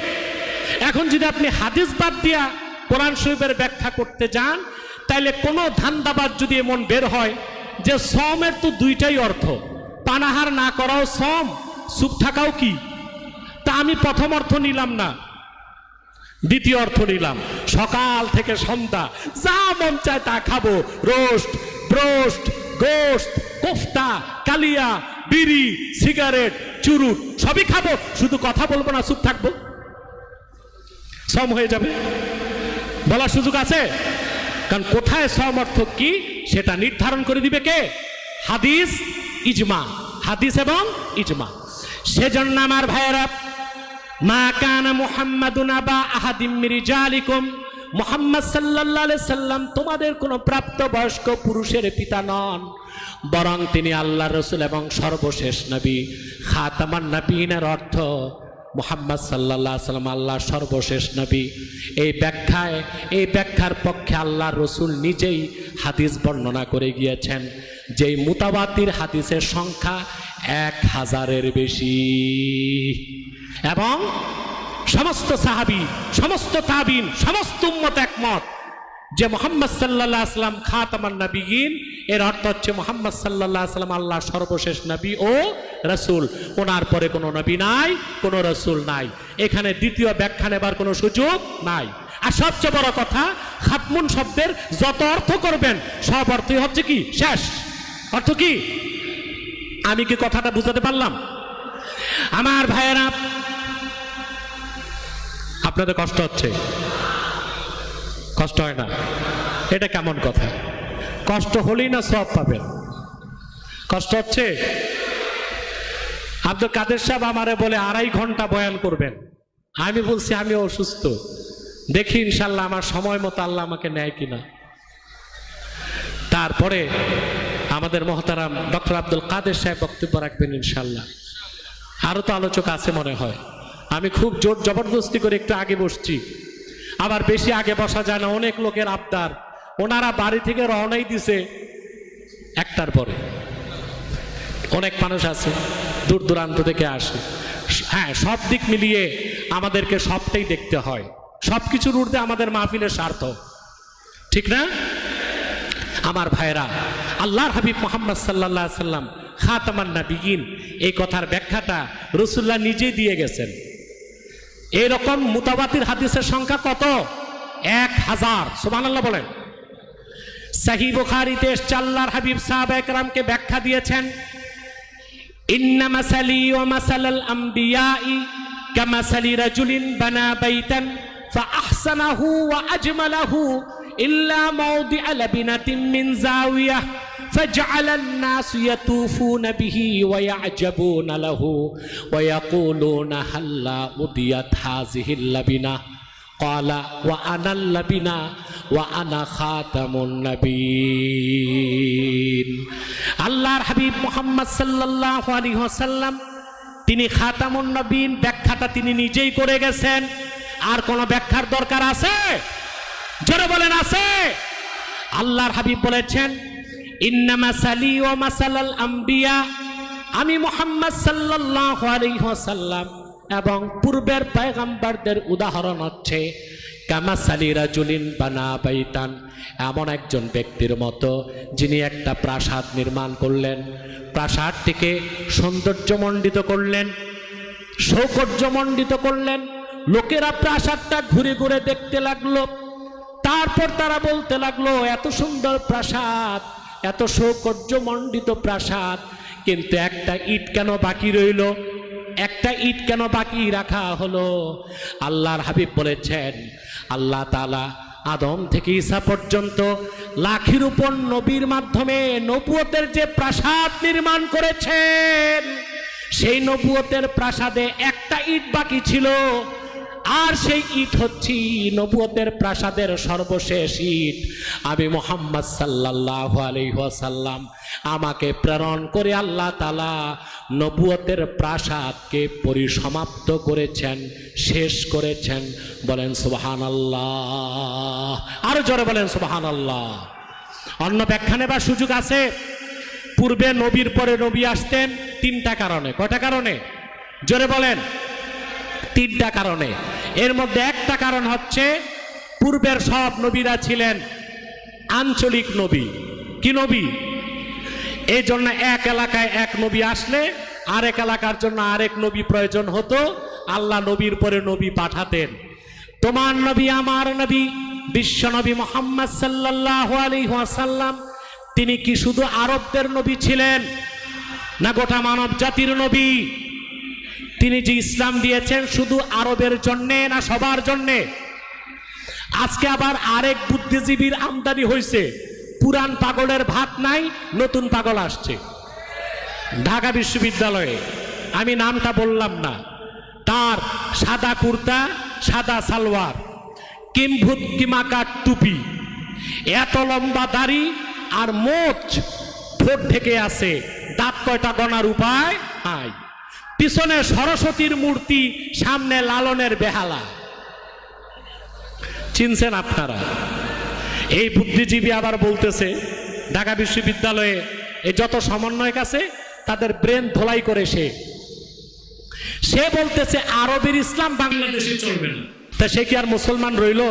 [SPEAKER 1] এখন যদি আপনি হাদিস বাদ দিয়া কোরআন শরীফের ব্যাখ্যা করতে যান, তাইলে কোনো ধান্দাবাদ যদি এমন বের হয় যে সওমের তো দুইটাই অর্থ, পানাহার না করাও সওম, চুপ থাকাও কি, তা আমি প্রথম অর্থ নিলাম না, দ্বিতীয় অর্থ নিলাম। সকাল থেকে সন্ধ্যা যা মন চায় তা খাবো, রোস্ট, ব্রোস্ট, গোস্ত, কোফতা, কালিয়া, বিড়ি, সিগারেট, চুরুট সবই খাবো, শুধু কথা বলবো না, চুপ থাকবো, সওম হয়ে যাবে? বলার সুযোগ আছে? কারণ কোথায় সওম অর্থ কি সেটা নির্ধারণ করে দিবে কে? হাদিস, ইজমা। হাদিস এবং ইজমা। সেজন্য আমার ভাইয়েরা, মা কানা মুহাম্মাদুন আবা আহাদিম মির রিজালিকুম, মুহাম্মদ সাল্লাল্লাহু আলাইহি সাল্লাম তোমাদের কোনো প্রাপ্তবয়স্ক পুরুষের পিতা নন, বরং তিনি আল্লাহর রাসূল এবং সর্বশেষ নবী। খাতামান নবীনের অর্থ মুহাম্মদ সাল্লাল্লাহু আলাইহি সাল্লাম আল্লাহর সর্বশেষ নবী। এই ব্যাখ্যার পক্ষে আল্লাহর রাসূল নিজেই হাদিস বর্ণনা করে গিয়েছেন, যেই মুতাওয়াতির হাদিসের সংখ্যা 1000-এর বেশি, এবং সমস্ত সাহাবী, সমস্ত তাবিন, সমস্ত উম্মত একমত যে মুহাম্মদ সাল্লাল্লাহু আলাইহি সাল্লাম খাতামান নবিয়্যিন। এর অর্থ হচ্ছে মুহাম্মদ সাল্লাল্লাহু আলাইহি সাল্লাম আল্লাহর সর্বশেষ নবী ও রাসূল, ওনার পরে কোনো নবী নাই, কোনো রাসূল নাই। এখানে দ্বিতীয় ব্যাখ্যা নেবার কোনো সুযোগ নাই। আর সবচেয়ে বড় কথা, খাতমুন শব্দের যত অর্থ করবেন সব অর্থই হচ্ছে কি শেষ। অর্থ কি? আমি কি কথাটা বুঝাতে পারলাম? আমার ভাইয়েরা, আপনাদের কষ্ট হচ্ছে? কষ্ট হয় না? এটা কেমন কথা? কষ্ট হলেই না সওয়াব পাবেন? কষ্ট হচ্ছে? আব্দুল কাদের সাহেব আমারে বলে 2.5 ঘন্টা বয়ান করবেন। আমি বলছি আমি অসুস্থ, দেখি ইনশাল্লাহ আমার সময় মতো আল্লাহ আমাকে নেয় কিনা। তারপরে আমাদের মহতারাম ডক্টর আব্দুল কাদের সাহেব বক্তব্য রাখবেন ইনশাল্লাহ। আরো তো আলোচক আছে মনে হয়। আমি খুব জোর জবরদস্তি করে একটু আগে বসছি, আবার বেশি আগে বসা যায় না, অনেক লোকের আবদার। ওনারা বাড়ি থেকে রওনাই দিছে 1টার পরে। অনেক মানুষ আছে দূর দূরান্ত থেকে আসে। হ্যাঁ, সব দিক মিলিয়ে আমাদেরকে সবটাই দেখতে হয়, সবকিছুর ঊর্ধ্বে আমাদের মাহফিলের স্বার্থ, ঠিক না? আমার ভাইরা, আল্লাহর হাবিব মুহাম্মদ সাল্লাল্লাহু আলাইহি সাল্লাম খাতামান নবিয়্যিন, এই কথার ব্যাখ্যাটা রাসূলুল্লাহ নিজেই দিয়ে গেছেন। এরকম মুতাওয়াতির হাদিসের সংখ্যা কত? 1000। সুবহানাল্লাহ বলেন। সহিহ বুখারীতে আল্লাহর হাবিব সাহাবায়ে কেরামকে ব্যাখ্যা দিয়েছেন, ইন্না মাসালি ওয়া মাসালাল আমবিয়াই কামাসালি রাজুলিন বানা বাইতান ফাআহসানাহু ওয়া আজমালাহু ইল্লা মাওদিআ লাবিনাতিন মিন যাওয়িয়াহ فجعل الناس يطوفون به ويعجبون له ويقولون هلا أضيت هذه اللبنة قال وأنا اللبنة وأنا خاتم النبيين। আল্লাহর হাবিব মুহাম্মদ সাল্লাল্লাহু আলাইহি ওয়াসাল্লাম তিনি খাতামুন নবীন, ব্যাখ্যাটা তিনি নিজেই করে গেছেন। আর কোন ব্যাখ্যার দরকার আছে? জোরে বলেন আছে? আল্লাহর হাবিব বলেছেন, ইন্না মাসালি ওয়া মাসালাল আমবিয়া আমি মুহাম্মদ সাল্লাল্লাহু আলাইহি ওয়াসাল্লাম এবং পূর্বের পয়গম্বরদের উদাহরণ হচ্ছে কামাসালি রাজুলিন বানা বাইতান, এমন একজন ব্যক্তির মতো যিনি একটা প্রাসাদ নির্মাণ করলেন, প্রাসাদটিকে সৌন্দর্যমণ্ডিত করলেন, সৌকর্যমণ্ডিত করলেন। লোকেরা প্রাসাদটা ঘুরে ঘুরে দেখতে লাগলো। তারপর তারা বলতে লাগলো, এত সুন্দর প্রাসাদ, এত সৌকর্যমণ্ডিত প্রাসাদ, কিন্তু একটা ইট কেন বাকি রইল? একটা ইট কেন বাকি রাখা হলো? আল্লাহর হাবিব বলেছেন, আল্লাহ তাআলা আদম থেকে ঈসা পর্যন্ত লাখের উপর নবীর মাধ্যমে নবুয়তের যে প্রাসাদ নির্মাণ করেছেন, সেই নবুয়তের প্রাসাদে একটা ইট বাকি ছিল, আর সেই ইট হচ্ছে নবুয়তের প্রাসাদের সর্বশেষ ইট। আমি মুহাম্মদ সাল্লাল্লাহু আলাইহি ওয়াসাল্লাম আমাকে প্রেরণ করে আল্লাহ তাআলা নবুয়তের প্রাসাদকে পরিসমাপ্ত করেছেন, শেষ করেছেন। বলেন সুবহানাল্লাহ, আরো জোরে বলেন সুবহানাল্লাহ। অন্য ব্যাখ্যা নেবার সুযোগ আছে? পূর্বে নবীর পরে নবী আসতেন তিনটা কারণে। কয়টা কারণে? জোরে বলেন। তিনটা কারণে। এর মধ্যে একটা কারণ হচ্ছে পূর্বের সব নবীরা ছিলেন আঞ্চলিক নবী। কি নবী? এই জন্য এক এলাকায় এক নবী আসলে আরেক এলাকার জন্য আরেক নবী প্রয়োজন হতো, আল্লাহ নবীর পরে নবী পাঠাতেন। তোমার নবী, আমার নবী, বিশ্ব নবী মুহাম্মদ সাল্লাল্লাহু আলাইহি ওয়াসাল্লাম, তিনি কি শুধু আরবদের নবী ছিলেন, না গোটা মানব জাতির নবী? তিনি যে ইসলাম দিয়েছেন শুধু আরবের জন্যে না সবার জন্যে? আজকে আবার আরেক বুদ্ধিজীবীর আমদানি হয়েছে, পুরান পাগলের ভাত নাই, নতুন পাগল আসছে ঢাকা বিশ্ববিদ্যালয়ে। আমি নামটা বললাম না। তার সাদা কুর্তা, সাদা সালোয়ার, কিম্ভুত কিমাকার টুপি, এত লম্বা দাড়ি, আর মোচ ঠোঁট ঢেকে আছে, দাঁত কয়টা গনার উপায় নাই, পিছনে সরস্বতীর মূর্তি, সামনে লালনের বেহালা। চিনছেন আপনারা? এই বুদ্ধিজীবী আবার বলতেছে ঢাকা বিশ্ববিদ্যালয়ে এই যত সমন্বয়ক আছে তাদের ব্রেন ধোলাই করে সে বলতেছে আরবের ইসলাম বাংলাদেশে চলবে না। তা সে কি আর মুসলমান রইল?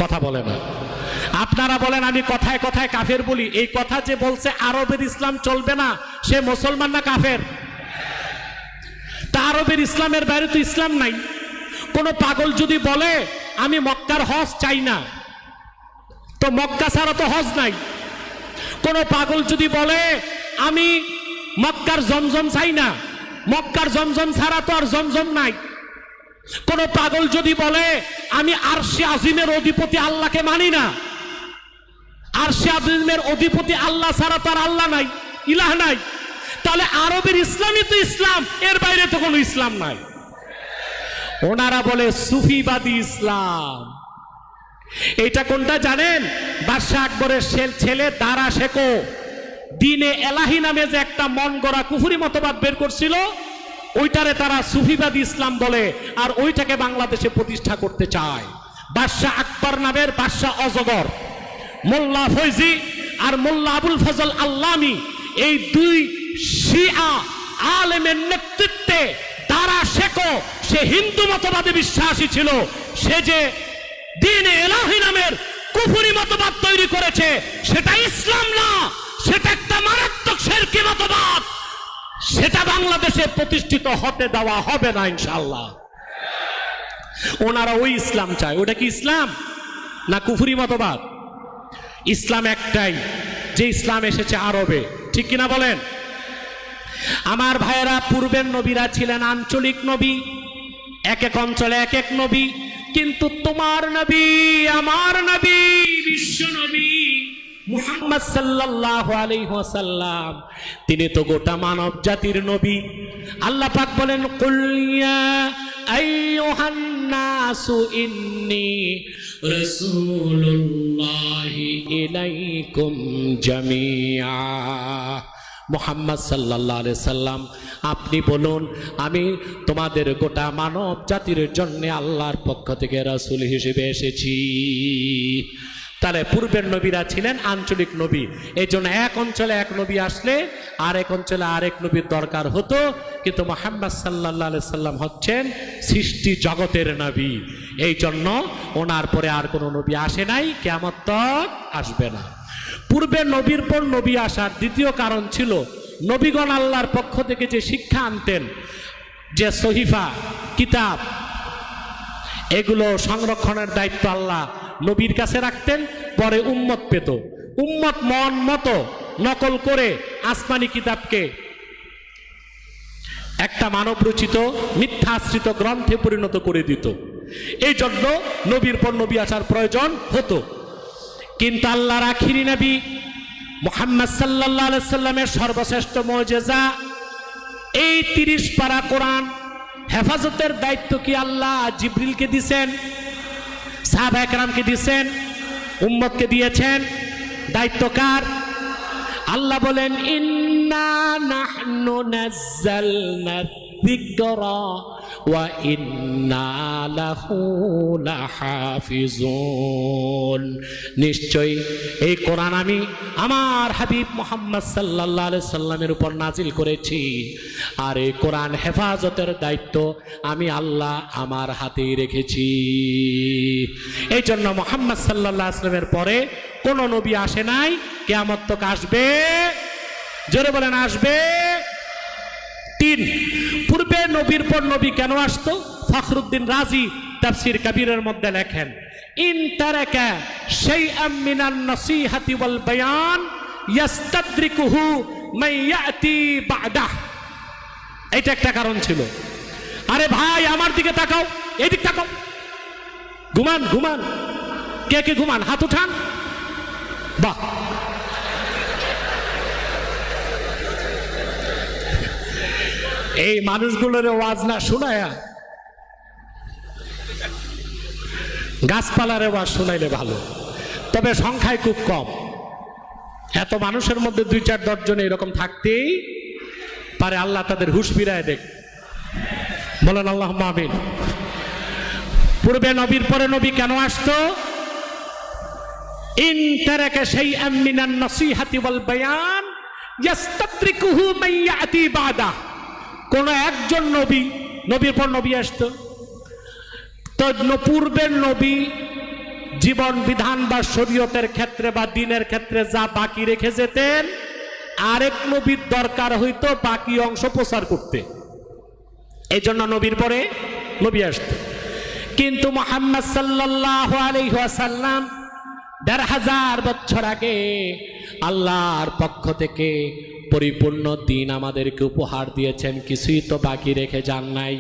[SPEAKER 1] কথা বলে না। আপনারা বলেন আমি কথায় কথায় কাফের বলি, এই কথা যে বলছে আরবের ইসলাম চলবে না, সে মুসলমান না কাফের? তা আরবের ইসলামের বাইরে তো ইসলাম নাই। কোন পাগল যদি বলে আমি মক্কার হজ চাই না, তো মক্কা ছাড়া তো হজ নাই। কোন পাগল যদি বলে আমি মক্কার জমজম চাই না, মক্কার জমজম ছাড়া তো আর জমজম নাই। কোন পাগল যদি বলে আমি আরশে আজিমের অধিপতি আল্লাহকে মানি না, আরশে আজিমের অধিপতি আল্লাহ ছাড়া তো আর আল্লাহ নাই, ইলাহ নাই, তাহলে আরবের ইসলামই তো ইসলাম, এর বাইরে তো কোনো ইসলাম নাই। ওনারা বলে সুফিবাদী ইসলাম। এটা কোনটা জানেন? বাদশাহ আকবরের ছেলে দারা শেখো দিনে এলাহি নামে যে একটা মন গড়া কুফরি মতবাদ বের করছিল, ওইটারে তারা সুফিবাদী ইসলাম বলে, আর ওইটাকে বাংলাদেশে প্রতিষ্ঠা করতে চায়। বাদশাহ আকবর নামের বাদশাহ অজগর, মোল্লা ফৈজি আর মোল্লা আবুল ফজল আল্লামি, এই দুই শিয়া আলেমের নেতৃত্বে দারা শেখো, সে হিন্দু মতবাদে বিশ্বাসী ছিল, সে যে দ্বীনে ইলাহি নামের কুফরি মতবাদ তৈরি করেছে, সেটা ইসলাম না, সেটা একটা মারাত্মক শিরকি মতবাদ। সেটা বাংলাদেশে প্রতিষ্ঠিত হতে দেওয়া হবে না ইনশাআল্লাহ। ওনারা ওই ইসলাম চায়। ওটা কি ইসলাম না কুফরি মতবাদ? ইসলাম একটাই, যে ইসলাম এসেছে আরবে। ঠিক কিনা বলেন? আমার ভাইয়েরা, পূর্বের নবীরা ছিলেন আঞ্চলিক নবী, এক এক অঞ্চলে এক এক নবী, কিন্তু তোমার নবী, আমার নবী, বিশ্ব নবী মুহাম্মদ সাল্লাল্লাহু আলাইহি ওয়াসাল্লাম, তিনি তো গোটা মানব জাতির নবী। আল্লাহ পাক বলেন, কুল ইয়া আইয়ুহান নাসু ইন্নী রাসূলুল্লাহি ইলাইকুম জামিআ। মুহাম্মদ সাল্লাল্লাহু আলাইহি সাল্লাম, আপনি বলুন আমি তোমাদের গোটা মানব জাতির জন্য আল্লাহর পক্ষ থেকে রাসূল হিসেবে এসেছি। তাহলে পূর্বের নবীরা ছিলেন আঞ্চলিক নবী, এই জন্য এক অঞ্চলে এক নবী আসলে আরেক অঞ্চলে আরেক নবীর দরকার হতো। কিন্তু মুহাম্মদ সাল্লাল্লাহু আলাইহি সাল্লাম হচ্ছেন সৃষ্টি জগতের নবী, এই জন্য ওনার পরে আর কোনো নবী আসে নাই, কিয়ামত তক আসবে না। পূর্বে নবীর পর নবী আসার দ্বিতীয় কারণ ছিল নবীগণ আল্লাহর পক্ষ থেকে যে শিক্ষা আনতেন, যে সহিফা কিতাব, এগুলো সংরক্ষণের দায়িত্ব আল্লাহ নবীর কাছে রাখতেন, পরে উম্মত পেত। উম্মত মন মতো নকল করে আসমানি কিতাবকে একটা মানব রচিত মিথ্যাশ্রিত গ্রন্থে পরিণত করে দিত। এই জন্য নবীর পর নবী আসার প্রয়োজন হতো। কিন্তু আল্লাহর আখিরি নবী মুহাম্মদ সাল্লাল্লাহু আলাইহি সাল্লামের সর্বশ্রেষ্ঠ মুজিজা এই 30 পারা কোরআন হেফাজতের দায়িত্ব কি আল্লাহ জিবরিলকে দিয়েছেন, সাহাবা একরামকে দিয়েছেন, উম্মতকে দিয়েছেন? দায়িত্ব কার? আল্লাহ বলেন ইন্না নাহনু নাযালনা যিকরা ওয়া ইন্না লাহু লাহাফিজুন। নিশ্চয়ই এই কোরআন আমি আমার হাবিব মুহাম্মদ সাল্লাল্লাহু আলাইহি সাল্লামের উপর নাজিল করেছি, আর এই কোরআন হেফাজতের দায়িত্ব আমি আল্লাহ আমার হাতেই রেখেছি। এই জন্য মুহাম্মদ সাল্লাল্লাহু আলাইহি সাল্লামের পরে কোন নবী আসে নাই, কিয়ামত তক আসবে। জোরে বলেন আসবে। 3, পূর্বে নবীর পর নবী কেন আসতো? ফখরুদ্দিন রাজি তাফসীর কবিরের মধ্যে লেখেন ইন তারাকা শাইআম মিনান নসিহাতি ওয়াল বায়ান ইয়াস্তাদরিকুহু মান ইয়াতি বাদাহ। এটা একটা কারণ ছিল। আরে ভাই আমার দিকে তাকাও, এদিক তাকাও, ঘুমান ঘুমান, কে কে ঘুমান হাত উঠান। বাহ, এই মানুষগুলোর ওয়াজ না শোনায়া গাছপালার ওয়াজ শোনাইলে ভালো, তবে সংখ্যায় খুব কম। এত মানুষের মধ্যে 2-4-10 জন এরকম থাকতেই পারে, আল্লাহ তাদের হুঁশ ফিরায় দেখ। বলেন আল্লাহুম্মা আমিন। পূর্বে নবীর পরে নবী কেন আসতো? ইন তারাকা শাইআম মিনান নসিহাতি ওয়াল বায়ান ইয়াস্তাদরিকুহু মান ইয়াতি বাদা। কোন একজন নবী, নবীর পর নবী আসতো, তো পূর্বের নবী জীবন বিধান বা শরীয়তের ক্ষেত্রে বা দ্বীনের ক্ষেত্রে যা বাকি রেখে যেতেন, আরেক নবীর দরকার হইতো বাকি অংশ প্রচার করতে, এই জন্য নবীর পরে নবী আসতো। কিন্তু মুহাম্মদ সাল্লাল্লাহু আলাইহি ওয়াসাল্লাম 1500 বছর আগে আল্লাহর পক্ষ থেকে পরিপূর্ণ দিন আমাদেরকে উপহার দিয়েছেন, কিছুই তো বাকি রেখে যান নাই।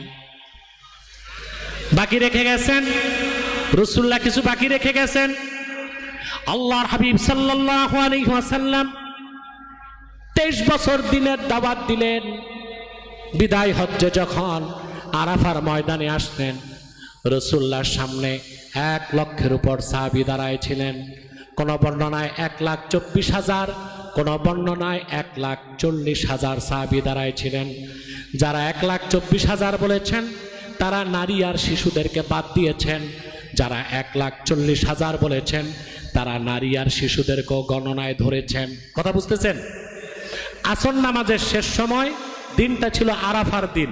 [SPEAKER 1] বাকি রেখে গেছেন রাসূলুল্লাহ, কিছু বাকি রেখে গেছেন। আল্লাহর হাবিব সাল্লাল্লাহু আলাইহি ওয়াসাল্লাম 23 বছর দিনের দাওয়াত দিলেন। বিদায় হজ্জে যখন আরাফার ময়দানে আসলেন, রাসূলুল্লাহর সামনে 1 লক্ষের উপর সাহাবী দাঁড়ায় ছিলেন। কোন বর্ণনায় 1,24,000, কোন বর্ণনায় 1,40,000 সাহাবী দাঁড়ায় ছিলেন। যারা 1,24,000 বলেছেন তারা নারী আর শিশুদেরকে বাদ দিয়েছেন, যারা 1,40,000 বলেছেন তারা নারী আর শিশুদেরকেও গণনায় ধরেছেন। কথা বুঝতেছেন? আসর নামাজের শেষ সময়, দিনটা ছিল আরাফার দিন,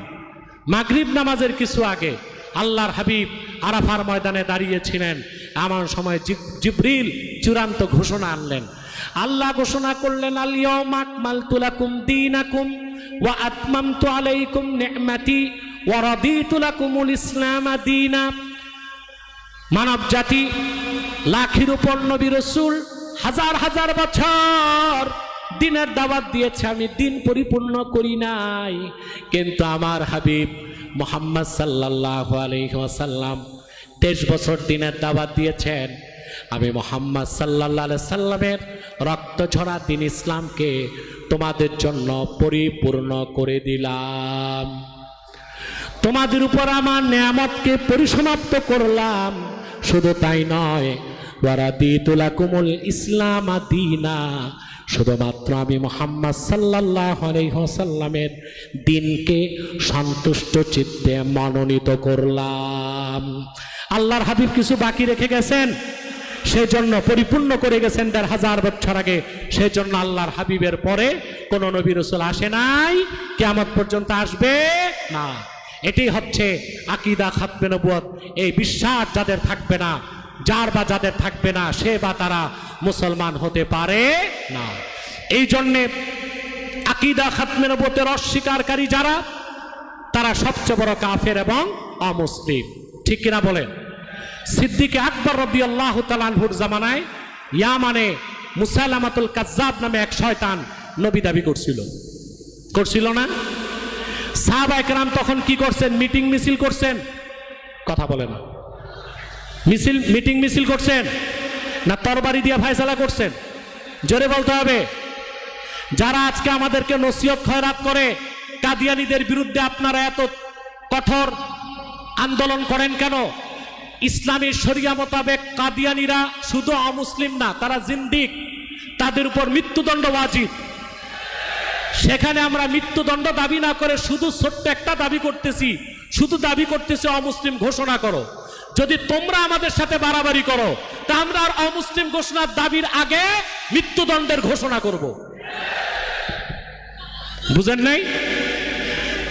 [SPEAKER 1] মাগরিব নামাজের কিছু আগে আল্লাহর হাবিব আরাফার ময়দানে দাঁড়িয়েছিলেন। এমন সময় জিবরিল চূড়ান্ত ঘোষণা আনলেন। আল্লাহ ঘোষণা করলেন আল-ইয়াওমা আকমালতু লাকুম দীনাকুম ওয়া আতমামতু আলাইকুম নি'মাতি ওয়া রাদিতু লাকুমুল ইসলাম দীনা। মানব জাতি লাখের উপর নবী রাসূল হাজার হাজার বছর দিনের দাওয়াত দিয়েছে, আমি দিন পরিপূর্ণ করি নাই। কিন্তু আমার হাবিব মুহাম্মদ সাল্লাল্লাহু আলাইহি ওয়াসাল্লাম 23 বছর দিনের দাওয়াত দিয়েছেন। আমি মুহাম্মদ সাল্লাল্লাহু আলাইহি সাল্লামের রক্ত ঝরা দিন ইসলামকে তোমাদের জন্য পরিপূর্ণ করে দিলাম। তোমাদের উপর আমার নিয়ামতকে পরিসমাপ্ত করলাম। শুধু তাই নয়, ওয়ারাদিতু লাকুমুল ইসলাম দীনা, শুধুমাত্র আমি মুহাম্মদ সাল্লাল্লাহু আলাইহি ওয়াসাল্লামের দিনকে সন্তুষ্ট চিত্তে মনোনীত করলাম। আল্লাহর হাবিব কিছু বাকি রেখে গেছেন, সেজন্য পরিপূর্ণ করে গেছেন 1500 বছর আগে। সেজন্য আল্লাহর হাবিবের পরে কোন নবী রাসূল আসে নাই, কিয়ামত পর্যন্ত আসবে না। এটাই হচ্ছে আকীদা খাতমে নবুয়ত। এই বিশ্বাস যাদের থাকবে না, যাদের থাকবে না, সে বা তারা মুসলমান হতে পারে না। এই জন্যে আকীদা খাতমে নবুয়তের অস্বীকারী যারা, তারা সবচেয়ে বড় কাফের এবং অমুসলিম। ঠিক কিনা বলেন? সিদ্দিকে আকবর রাদিয়াল্লাহু তাআলা আনহুর জামানায় ইয়ামানে মুসাইলামাতুল কাজ্জাব নামে এক শয়তান নবী দাবি করছিল না? সাহাবায়ে কেরাম তখন কি করছেন? মিটিং মিছিল করছেন। কথা বলে না। মিটিং মিছিল করছেন না তরবারি দিয়ে ফয়সালা করছেন? জোরে বলতে হবে। যারা আজকে আমাদেরকে নসিহত খয়রাত করে কাদিয়ানীদের বিরুদ্ধে আপনারা এত কঠোর আন্দোলন করেন কেন? ইসলামী শরিয়া মোতাবেক কাদিয়ানীরা শুধু অমুসলিম না, তারা জিন্দিক, তাদের উপর মৃত্যুদণ্ড ওয়াজিব। সেখানে আমরা মৃত্যুদণ্ড দাবি না করে শুধু ছোট্ট একটা দাবি করতেছি অমুসলিম ঘোষণা করো। যদি তোমরা আমাদের সাথে বাড়াবাড়ি করো তা আমরা আর অমুসলিম ঘোষণার দাবির আগে মৃত্যুদণ্ডের ঘোষণা করব। বুঝেন নাই?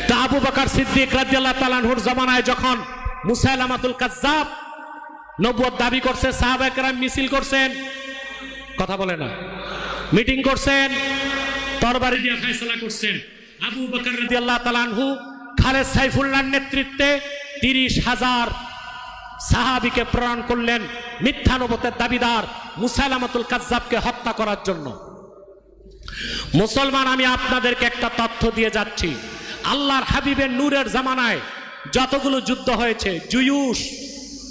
[SPEAKER 1] তা আবু বকর সিদ্দিক রাদিয়াল্লাহু তাআলা আনহুর জামানায় যখন মুসাইলামাতুল কাজ্জাব নবুয়ত দাবি করছে, সাহাবায়ে কেরাম মিছিল করছেন। কথা বলে না। মিটিং করছেন, তরবারি দিয়ে ফয়সালা করছেন। আবু বকর রাদিয়াল্লাহু তাআলা আনহু খালেদ সাইফুল্লাহর নেতৃত্বে 30,000 সাহাবীকে প্রেরণ করলেন মিথ্যা নবুয়তের দাবিদার মুসাইলামাতুল কাজ্জাবকে হত্যা করার জন্য। মুসলমান, আমি আপনাদেরকে একটা তথ্য দিয়ে যাচ্ছি। আল্লাহর হাবিবের নূরের জামানায় যতগুলো যুদ্ধ হয়েছে, জুয়ুস,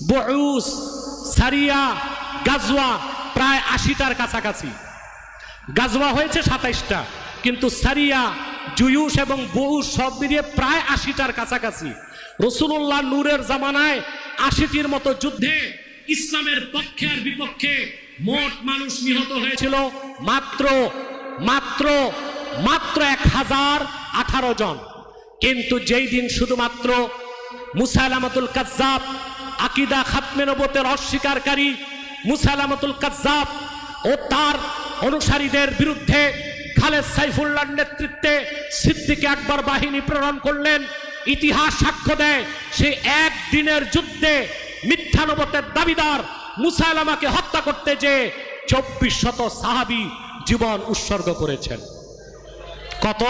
[SPEAKER 1] বুউস, সারিয়া, গাজওয়া, প্রায় 80টার কাছাকাছি। গাজওয়া হয়েছে 27টা, কিন্তু সারিয়া, জুয়ুস এবং বুউস সব মিলিয়ে প্রায় 80টার কাছাকাছি। রাসূলুল্লাহ নূরের জামানায় 80টির মতো যুদ্ধে ইসলামের পক্ষে আর বিপক্ষে মোট মানুষ নিহত হয়েছিল মাত্র 1018 জন। কিন্তু যেই দিন শুধুমাত্র মুসাইলামাতুল কাজ্জাব, আকীদা খাতমে নবুয়তের অস্বীকারী মুসাইলামাতুল কাজ্জাব ও তার অনুসারীদের বিরুদ্ধে খালেদ সাইফুল্লাহর নেতৃত্বে সিদ্দিকে আকবর বাহিনী প্রেরণ করলেন, ইতিহাস সাক্ষ্য দেয় সেই একদিনের যুদ্ধে মিথ্যা নবুয়তের দাবিদার মুসাইলামাকে হত্যা করতে যে 2400 সাহাবী জীবন উৎসর্গ করেছেন। কত?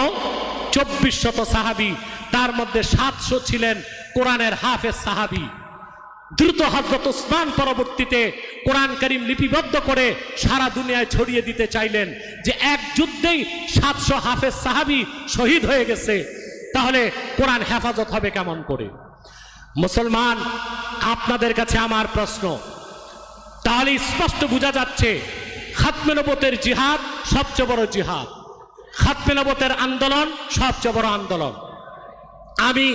[SPEAKER 1] 2400 সাহাবী। তার মধ্যে 700 ছিলেন কোরআনের হাফেজ সাহাবী। দ্রুত হযরত ওসমান পরবর্তীতে কোরআন কারীম লিপিবদ্ধ করে সারা দুনিয়ায় ছড়িয়ে দিতে চাইলেন যে এক যুদ্ধেই 700 হাফেজ সাহাবী শহীদ হয়ে গেছে, তাহলে কোরআন হেফাজত হবে কেমন করে? মুসলমান, আপনাদের কাছে আমার প্রশ্ন, তাহলে স্পষ্ট বোঝা যাচ্ছে খাতমে নবুয়তের জিহাদ সবচেয়ে বড় জিহাদ, খাতমে নবুয়তের আন্দোলন সবচেয়ে বড় আন্দোলন। আমি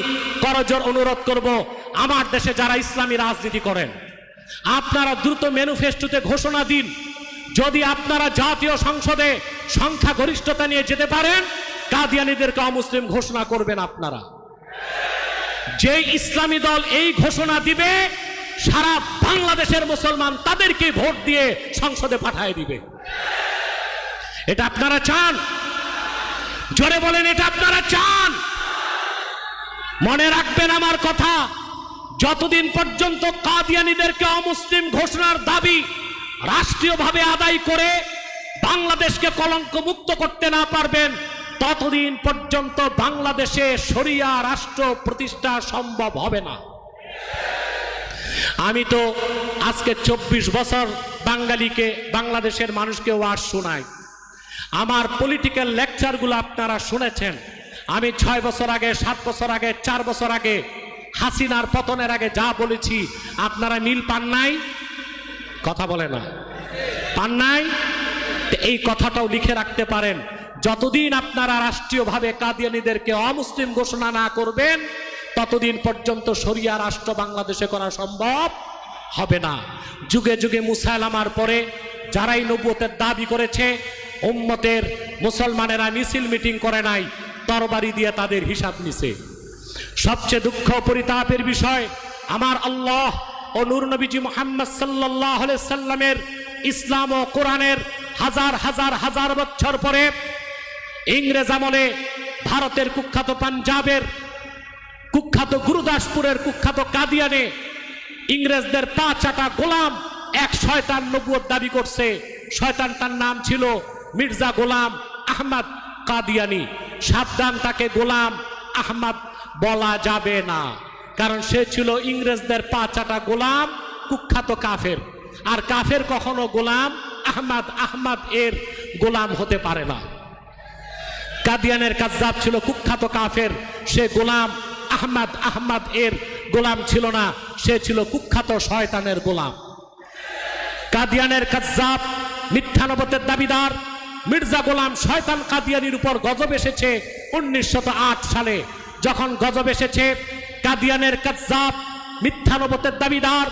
[SPEAKER 1] করজোর অনুরোধ করব, আমার দেশে যারা ইসলামী রাজনীতি করেন, আপনারা দ্রুত ম্যানিফেস্টোতে ঘোষণা দিন, যদি আপনারা জাতীয় সংসদে সংখ্যাগরিষ্ঠতা নিয়ে যেতে পারেন, কাদিয়ানীদেরকে অমুসলিম ঘোষণা করবেন আপনারা। যে ইসলামী দল এই ঘোষণা দিবে, সারা বাংলাদেশের মুসলমান তাদেরকে ভোট দিয়ে সংসদে পাঠিয়ে দিবে। এটা আপনারা চান? জোরে বলেন, এটা আপনারা চান? মনে রাখবেন আমার কথা, যতদিন পর্যন্ত কাদিয়ানীদেরকে অমুসলিম ঘোষণার দাবি রাষ্ট্রীয়ভাবে আদায় করে বাংলাদেশকে কলঙ্ক মুক্ত করতে না পারবেন, ততদিন পর্যন্ত বাংলাদেশে শরিয়া রাষ্ট্র প্রতিষ্ঠা সম্ভব হবে না। আমি তো আজকে 24 বছর বাংলাদেশের মানুষকে ওয়াজ শোনাই। আমার পলিটিক্যাল লেকচারগুলো আপনারা শুনেছেন। আমি 6 বছর আগে, 7 বছর আগে, 4 বছর আগে, হাসিনার পতনের আগে যা বলেছি, আপনারা মিল পান নাই? কথা বলে না, পান নাই? এই কথাটাও লিখে রাখতে পারেন, যতদিন আপনারা রাষ্ট্রীয়ভাবে কাদিয়ানীদেরকে অমুসলিম ঘোষণা না করবেন, ততদিন পর্যন্ত শরিয়া রাষ্ট্র বাংলাদেশে করা সম্ভব হবে না। যুগে যুগে মুসাইলামার পরে যারাই নবুয়তের দাবি করেছে, উম্মতের মুসলমানেরা মিছিল মিটিং করে নাই, তরবারি দিয়ে তাদের হিসাব নিছে। সবচেয়ে দুঃখ পরিতাপের বিষয়, আমার আল্লাহ ও নূর নবীজি মুহাম্মদ সাল্লাল্লাহু আলাইহি সাল্লামের ইসলাম ও কোরআনের হাজার হাজার হাজার বছর পরে ইংরেজ আমলে ভারতের কুখ্যাত পাঞ্জাবের কুখ্যাত গুরুদাসপুরের কুখ্যাত কাদিয়ানে ইংরেজদের পা চাটা গোলাম এক শয়তান নবুয়ত দাবি করছে। শয়তানটার নাম ছিল মির্জা গোলাম আহমদ কাদিয়ানি। সাবধান, তাকে গোলাম আহমদ বলা যাবে না, কারণ সে ছিল ইংরেজদের পা চাটা গোলাম, কুখ্যাত কাফের। আর কাফের কখনো গোলাম আহমদ এর গোলাম হতে পারে না। কাদিয়ানের কাজ্জাব ছিল কুখ্যাত কাফের, সে গোলাম আহমদ এর গোলাম ছিল না, সে ছিল কুখ্যাত শয়তানের গোলাম। কাদিয়ানের কাজ্জাব মিথ্যা নবুয়তের দাবিদার মির্জা গোলাম শয়তান কাদিয়ানির উপর গজব এসেছে 1908 সালে। যখন গজব এসেছে, কাদিয়ানের কাজ্জাব মিথ্যা নবুয়তের দাবিদার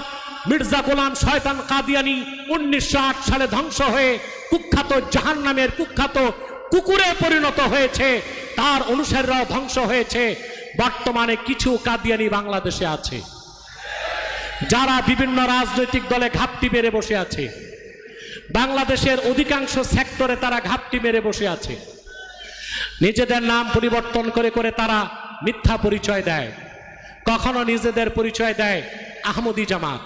[SPEAKER 1] মির্জা গোলাম শয়তান কাদিয়ানি 1908 সালে ধ্বংস হয়ে কুখ্যাত জাহান্নামের কুখ্যাত কুকুরে পরিণত হয়েছে, তার অনুসারীরাও ধ্বংস হয়েছে। বর্তমানে কিছু কাদিয়ানি বাংলাদেশে আছে, যারা বিভিন্ন রাজনৈতিক দলে ঘাপটি মেরে বসে আছে। বাংলাদেশের অধিকাংশ সেক্টরে তারা ঘাপটি মেরে বসে আছে। নিজেদের নাম পরিবর্তন করে করে তারা মিথ্যা পরিচয় দেয়। কখনো নিজেদের পরিচয় দেয় আহমদি জামাত,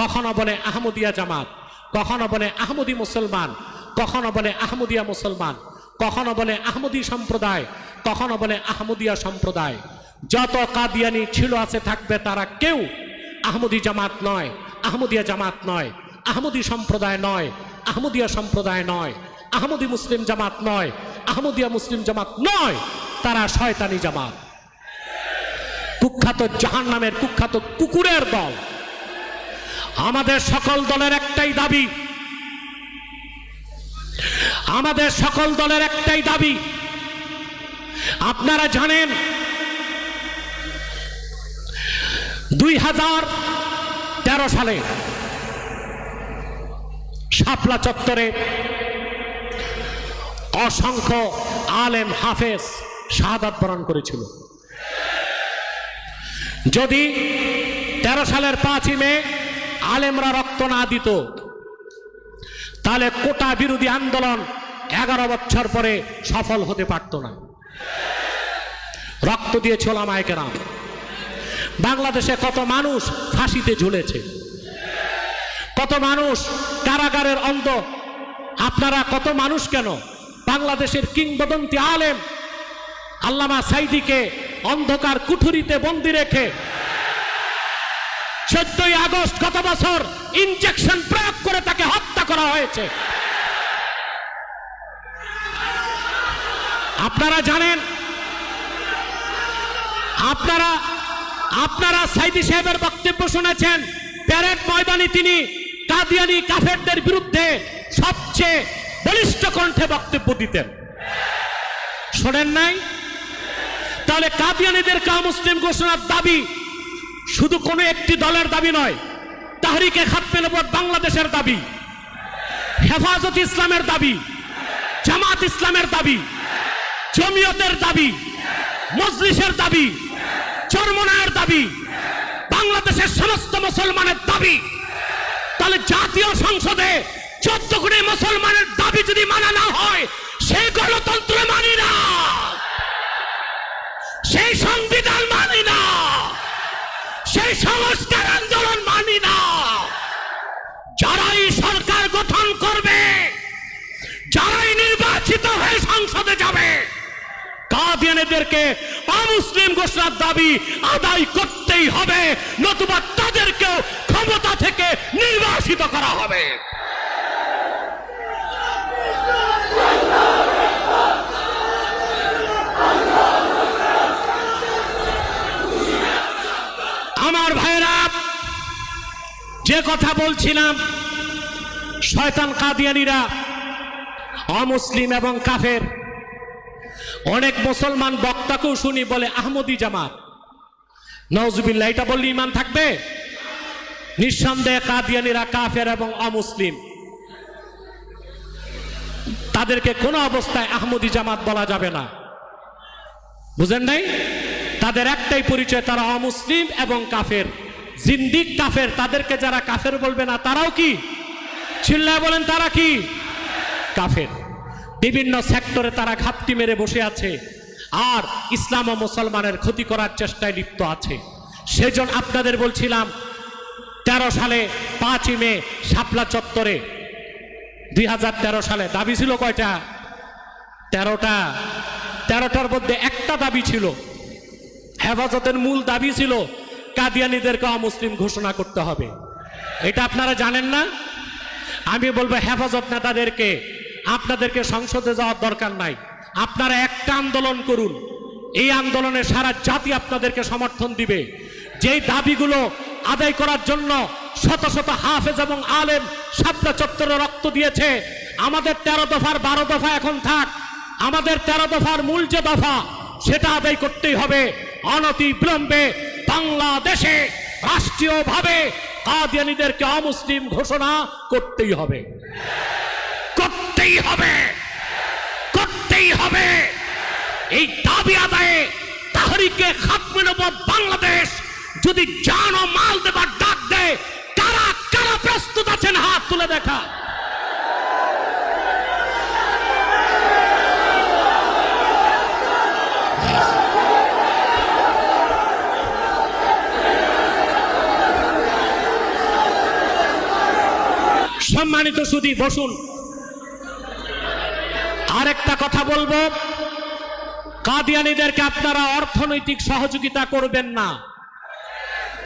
[SPEAKER 1] কখনো বলে আহমদিয়া জামাত, কখনো বলে আহমদি মুসলমান, কখনো বলে আহমদিয়া মুসলমান, কখনো বলে আহমদি সম্প্রদায়, কখনো বলে আহমদিয়া সম্প্রদায়। যত কাদিয়ানি ছিল আছে থাকবে, তারা কেউ আহমদি জামাত নয়, আহমদিয়া জামাত নয়, আহমদি সম্প্রদায় নয়, আহমদিয়া সম্প্রদায় নয়, আহমদি মুসলিম জামাত নয়, আহমদিয়া মুসলিম জামাত নয়, তারা শয়তানি জামাত, কুখ্যাত জাহান্নামের কুখ্যাত কুকুরের দল। আমাদের সকল দলের একটাই দাবি, আমাদের সকল দলের একটাই দাবি, আপনারা জানেন 2013 সালে শাপলা চত্বরে অসংখ্য আলেম হাফেজ শাহাদাত বরণ করেছিল। যদি 13 সালের 5ই মে আলেমরা রক্ত না দিত, তাহলে কোটা বিরোধী আন্দোলন 11 বছর পরে সফল হতে পারত না। রক্ত দিয়েছে ওলামায়ে কেরাম। বাংলাদেশে কত মানুষ ফাঁসিতে ঝুলেছে, কত মানুষ কারাগারের অন্ধ। আপনারা কত মানুষ কেন, বাংলাদেশের কিংবদন্তি আলেম আল্লামা সাইদিকে অন্ধকার কুঠুরিতে বন্দী রেখে 14ই আগস্ট গত বছর ইনজেকশন প্রয়োগ করে তাকে হত্যা করা হয়েছে। আপনারা জানেন, আপনারা সাইদি সাহেবের বক্তব্য শুনেছেন। প্যারেড ময়দানে তিনি কাদিয়ানি কাফেরদের বিরুদ্ধে সবচেয়ে বলিষ্ঠ কণ্ঠে বক্তব্য দিতেন, শোনেন নাই? তাহলে কাদিয়ানিদের মুসলিম ঘোষণার দাবি শুধু কোনো একটি দলের দাবি নয়, তাহরিকে খাতমে নবুয়ত বাংলাদেশের দাবি, হেফাজত ইসলামের দাবি, জামাত ইসলামের দাবি, জমিয়তের দাবি, মজলিসের দাবি, চরমনায়ের দাবি, বাংলাদেশের সমস্ত মুসলমানের দাবি। তাহলে জাতীয় সংসদে 14 কোটি মুসলমানের দাবি যদি মানা না হয়, সেই গণতন্ত্র মানি না, সেই সংবিধান মানি না, সেই সংস্কার আন্দোলন মানি না। যারাই সরকার গঠন করবে, যারাই নির্বাচিত হয়ে সংসদে যাবে, কাদিয়ানীদেরকে অমুসলিম ঘোষণার দাবি আদায় করতেই হবে, নতুবা তাদেরকেও ক্ষমতা থেকে নির্বাসিত করা হবে। আমার ভাইরা, যে কথা বলছিলাম, শয়তান কাদিয়ানীরা অমুসলিম এবং কাফের। অনেক মুসলমান বক্তাকেও শুনি বলে আহমদি জামাত। নাউজুবিল্লাহ, এটা বললে ঈমান থাকবে? নিঃসন্দেহে কাদিয়ানীরা কাফের এবং অমুসলিম, তাদেরকে কোনো অবস্থায় আহমদি জামাত বলা যাবে না। বুঝেন নাই? তাদের একটাই পরিচয়, তারা অমুসলিম এবং কাফের। জিন্দিক কাফের, তাদেরকে যারা কাফের বলবে না তারাও কি? চিল্লায় বলেন, তারা কি? কাফের। বিভিন্ন সেক্টরে তারা ঘাপটি মেরে বসে আছে আর ইসলাম ও মুসলমানের ক্ষতি করার চেষ্টায় লিপ্ত আছে। সেজন্য আপনাদের বলছিলাম 13 সালে 5ই মে শাপলা চত্বরে 2013 সালে দাবি ছিল কয়টা? 13টা। 13টার মধ্যে একটা দাবি ছিল, হেফাজতের মূল দাবি ছিল কাদিয়ানীদেরকে অমুসলিম ঘোষণা করতে হবে। এটা আপনারা জানেন না? আমি বলবো হেফাজত নেতাদেরকে, আপনাদেরকে সংসদে যাওয়ার দরকার নাই, আপনারা একটা আন্দোলন করুন, এই আন্দোলনে সারা জাতি আপনাদেরকে সমর্থন দিবে। যেই দাবিগুলো আদায় করার জন্য শত শত হাফেজ এবং আলেম শাপলা চত্বরে রক্ত দিয়েছে, আমাদের 13 দফার 12 দফা এখন থাক, আমাদের 13 দফার মূল যে দফা সেটা আদায় করতেই হবে। অনতি বিলম্বে বাংলাদেশে রাষ্ট্রীয়ভাবে কাদিয়ানীদেরকে অমুসলিম ঘোষণা করতেই হবে, করতেই হবে, করতেই হবে। এই দাবি আদায়ে তাহরিকে খাতমে নবুওয়াত বাংলাদেশ যদি জান ও মাল দেবার ডাক দেয়, কারা কারা প্রস্তুত আছেন হাত তুলে দেখা। সম্মানিত সুধী, বসুন। আরেকটা কথা বলবো, কাদিয়ানীদেরকে আপনারা অর্থনৈতিক সহযোগিতা করবেন না।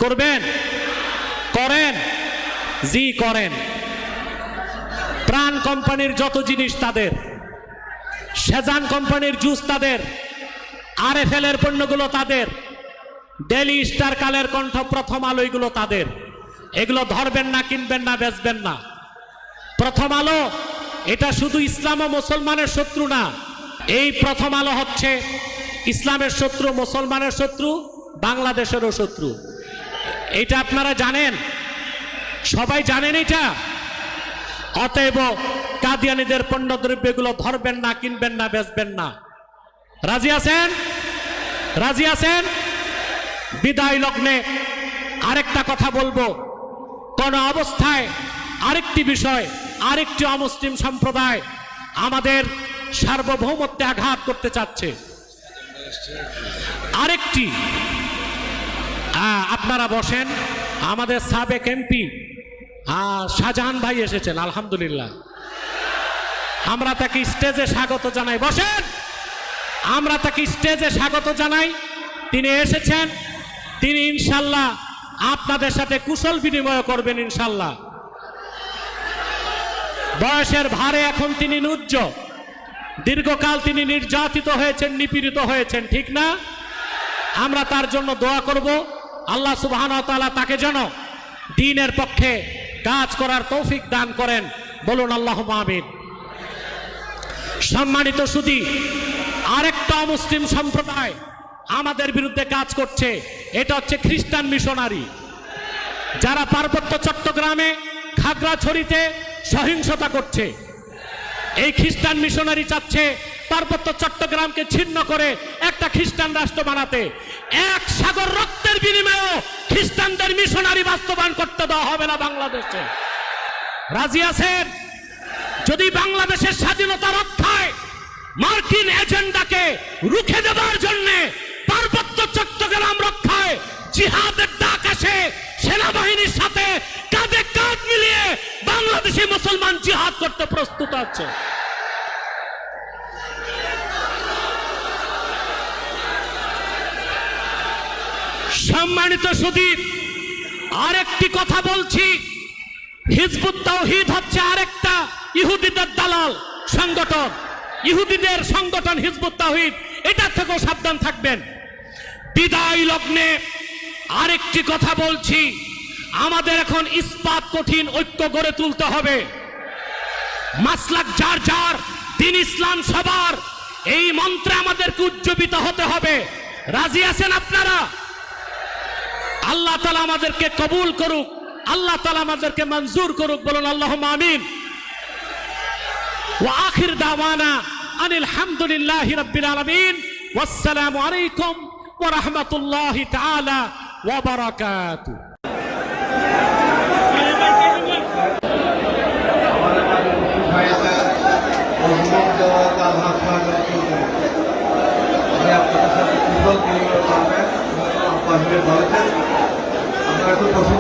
[SPEAKER 1] করবেন? করেন? জি করেন। প্রাণ কোম্পানির যত জিনিস তাদের, সেজান কোম্পানির জুস তাদের, RFL এর পণ্যগুলো তাদের, ডেলি স্টার, কালের কণ্ঠ, প্রথম আলো এগুলো তাদের। এগুলো ধরবেন না, কিনবেন না, বেচবেন না। প্রথম আলো এটা শুধু ইসলাম ও মুসলমানের শত্রু না, এই প্রথম আলো হচ্ছে ইসলামের শত্রু, মুসলমানের শত্রু, বাংলাদেশেরও শত্রু। এটা আপনারা জানেন, সবাই জানেন এটা। অতএব কাদিয়ানীদের পণ্যদ্রব্যগুলো ধরবেন না, কিনবেন না, বেচবেন না। রাজি আছেন? রাজি আছেন? বিদায় লগ্নে আরেকটা কথা বলবো, কোন অবস্থায় আরেকটি বিষয়, আরেকটি অমুসলিম সম্প্রদায় আমাদের সার্বভৌমত্বে আঘাত করতে চাচ্ছে। আরেকটি, আপনারা বসেন, আমাদের সাবেক এমপি শাহজাহান ভাই এসেছেন, আলহামদুলিল্লাহ, আমরা তাকে স্টেজে স্বাগত জানাই। বসেন, আমরা তাকে স্টেজে স্বাগত জানাই। তিনি এসেছেন, তিনি ইনশাল্লাহ আপনাদের সাথে কুশল বিনিময় করবেন ইনশাল্লাহ। বয়সের ভারে এখন তিনি নুজ্জ, দীর্ঘকাল তিনি নির্যাতিত হয়েছেন, নিপীড়িত হয়েছেন, ঠিক না? আমরা তার জন্য দোয়া করব, আল্লাহ সুবহানাহু ওয়া তাআলা তাকে যেন দ্বীনের পক্ষে কাজ করার তৌফিক দান করেন। বলুন আল্লাহুম্মা আমিন। সম্মানিত সুধী, আরেকটা মুসলিম সম্প্রদায় আমাদের বিরুদ্ধে কাজ করছে, এটা হচ্ছে খ্রিস্টান মিশনারি, যারা পার্বত্য চট্টগ্রামে, খাগড়াছড়িতে সহিংসতা করছে। এই খ্রিস্টান মিশনারি চাচ্ছে পার্বত্য চট্টগ্রামকে ছিন্ন করে একটা খ্রিস্টান রাষ্ট্র বানাতে। এক সাগর রক্তের বিনিময়েও খ্রিস্টানদের মিশনারি বাস্তবায়ন করতে দেওয়া হবে না বাংলাদেশে। রাজি আছেন? যদি বাংলাদেশের স্বাধীনতা রক্ষায় মার্কিন এজেন্ডাকে রুখে দেওয়ার জন্য পার্বত্য চট্টগ্রাম রক্ষায় জিহাদের ডাক আসে, সেনাবাহিনীর সাথে কাঁধে কাঁধ মিলিয়ে বাংলাদেশি মুসলমান জিহাদ করতে প্রস্তুত আছে। সম্মানিত সুধী, আরেকটি কথা বলছি, হিজবুত তাওহীদ হচ্ছে আরেকটা ইহুদিদের দালাল সংগঠন, ইহুদিদের সংগঠন হিজবুত তাওহীদ, এটা থেকেও সাবধান থাকবেন। বিদায় লগ্নে আরেকটি কথা বলছি, আমাদের এখন ইস্পাত কঠিন ঐক্য গড়ে তুলতে হবে। মাসলাক যার যার, দ্বীন ইসলাম সবার, এই মন্ত্রে আমাদেরকে উজ্জীবিত হতে হবে। রাজি আছেন আপনারা? আল্লাহ তাআলা আমাদেরকে কবুল করুক, আল্লাহ তাআলা আমাদেরকে মঞ্জুর করুক। বলুন আল্লাহুম্মা আমিন। ওয়া আখির দাওয়ানা আনিল হামদুলিল্লাহি রাব্বিল আলামিন। ওয়াসসালামু আলাইকুম ওয়া রাহমাতুল্লাহি তাআলা ওয়া বারাকাতুহু।
[SPEAKER 3] ভাগ খাওয়ানোর চিন্তা নেই। আমি আপনাদের সাথে ফুটবল কিভাবে পারবেন আপনারা বলেছেন, আপনারা একটু প্রশ্ন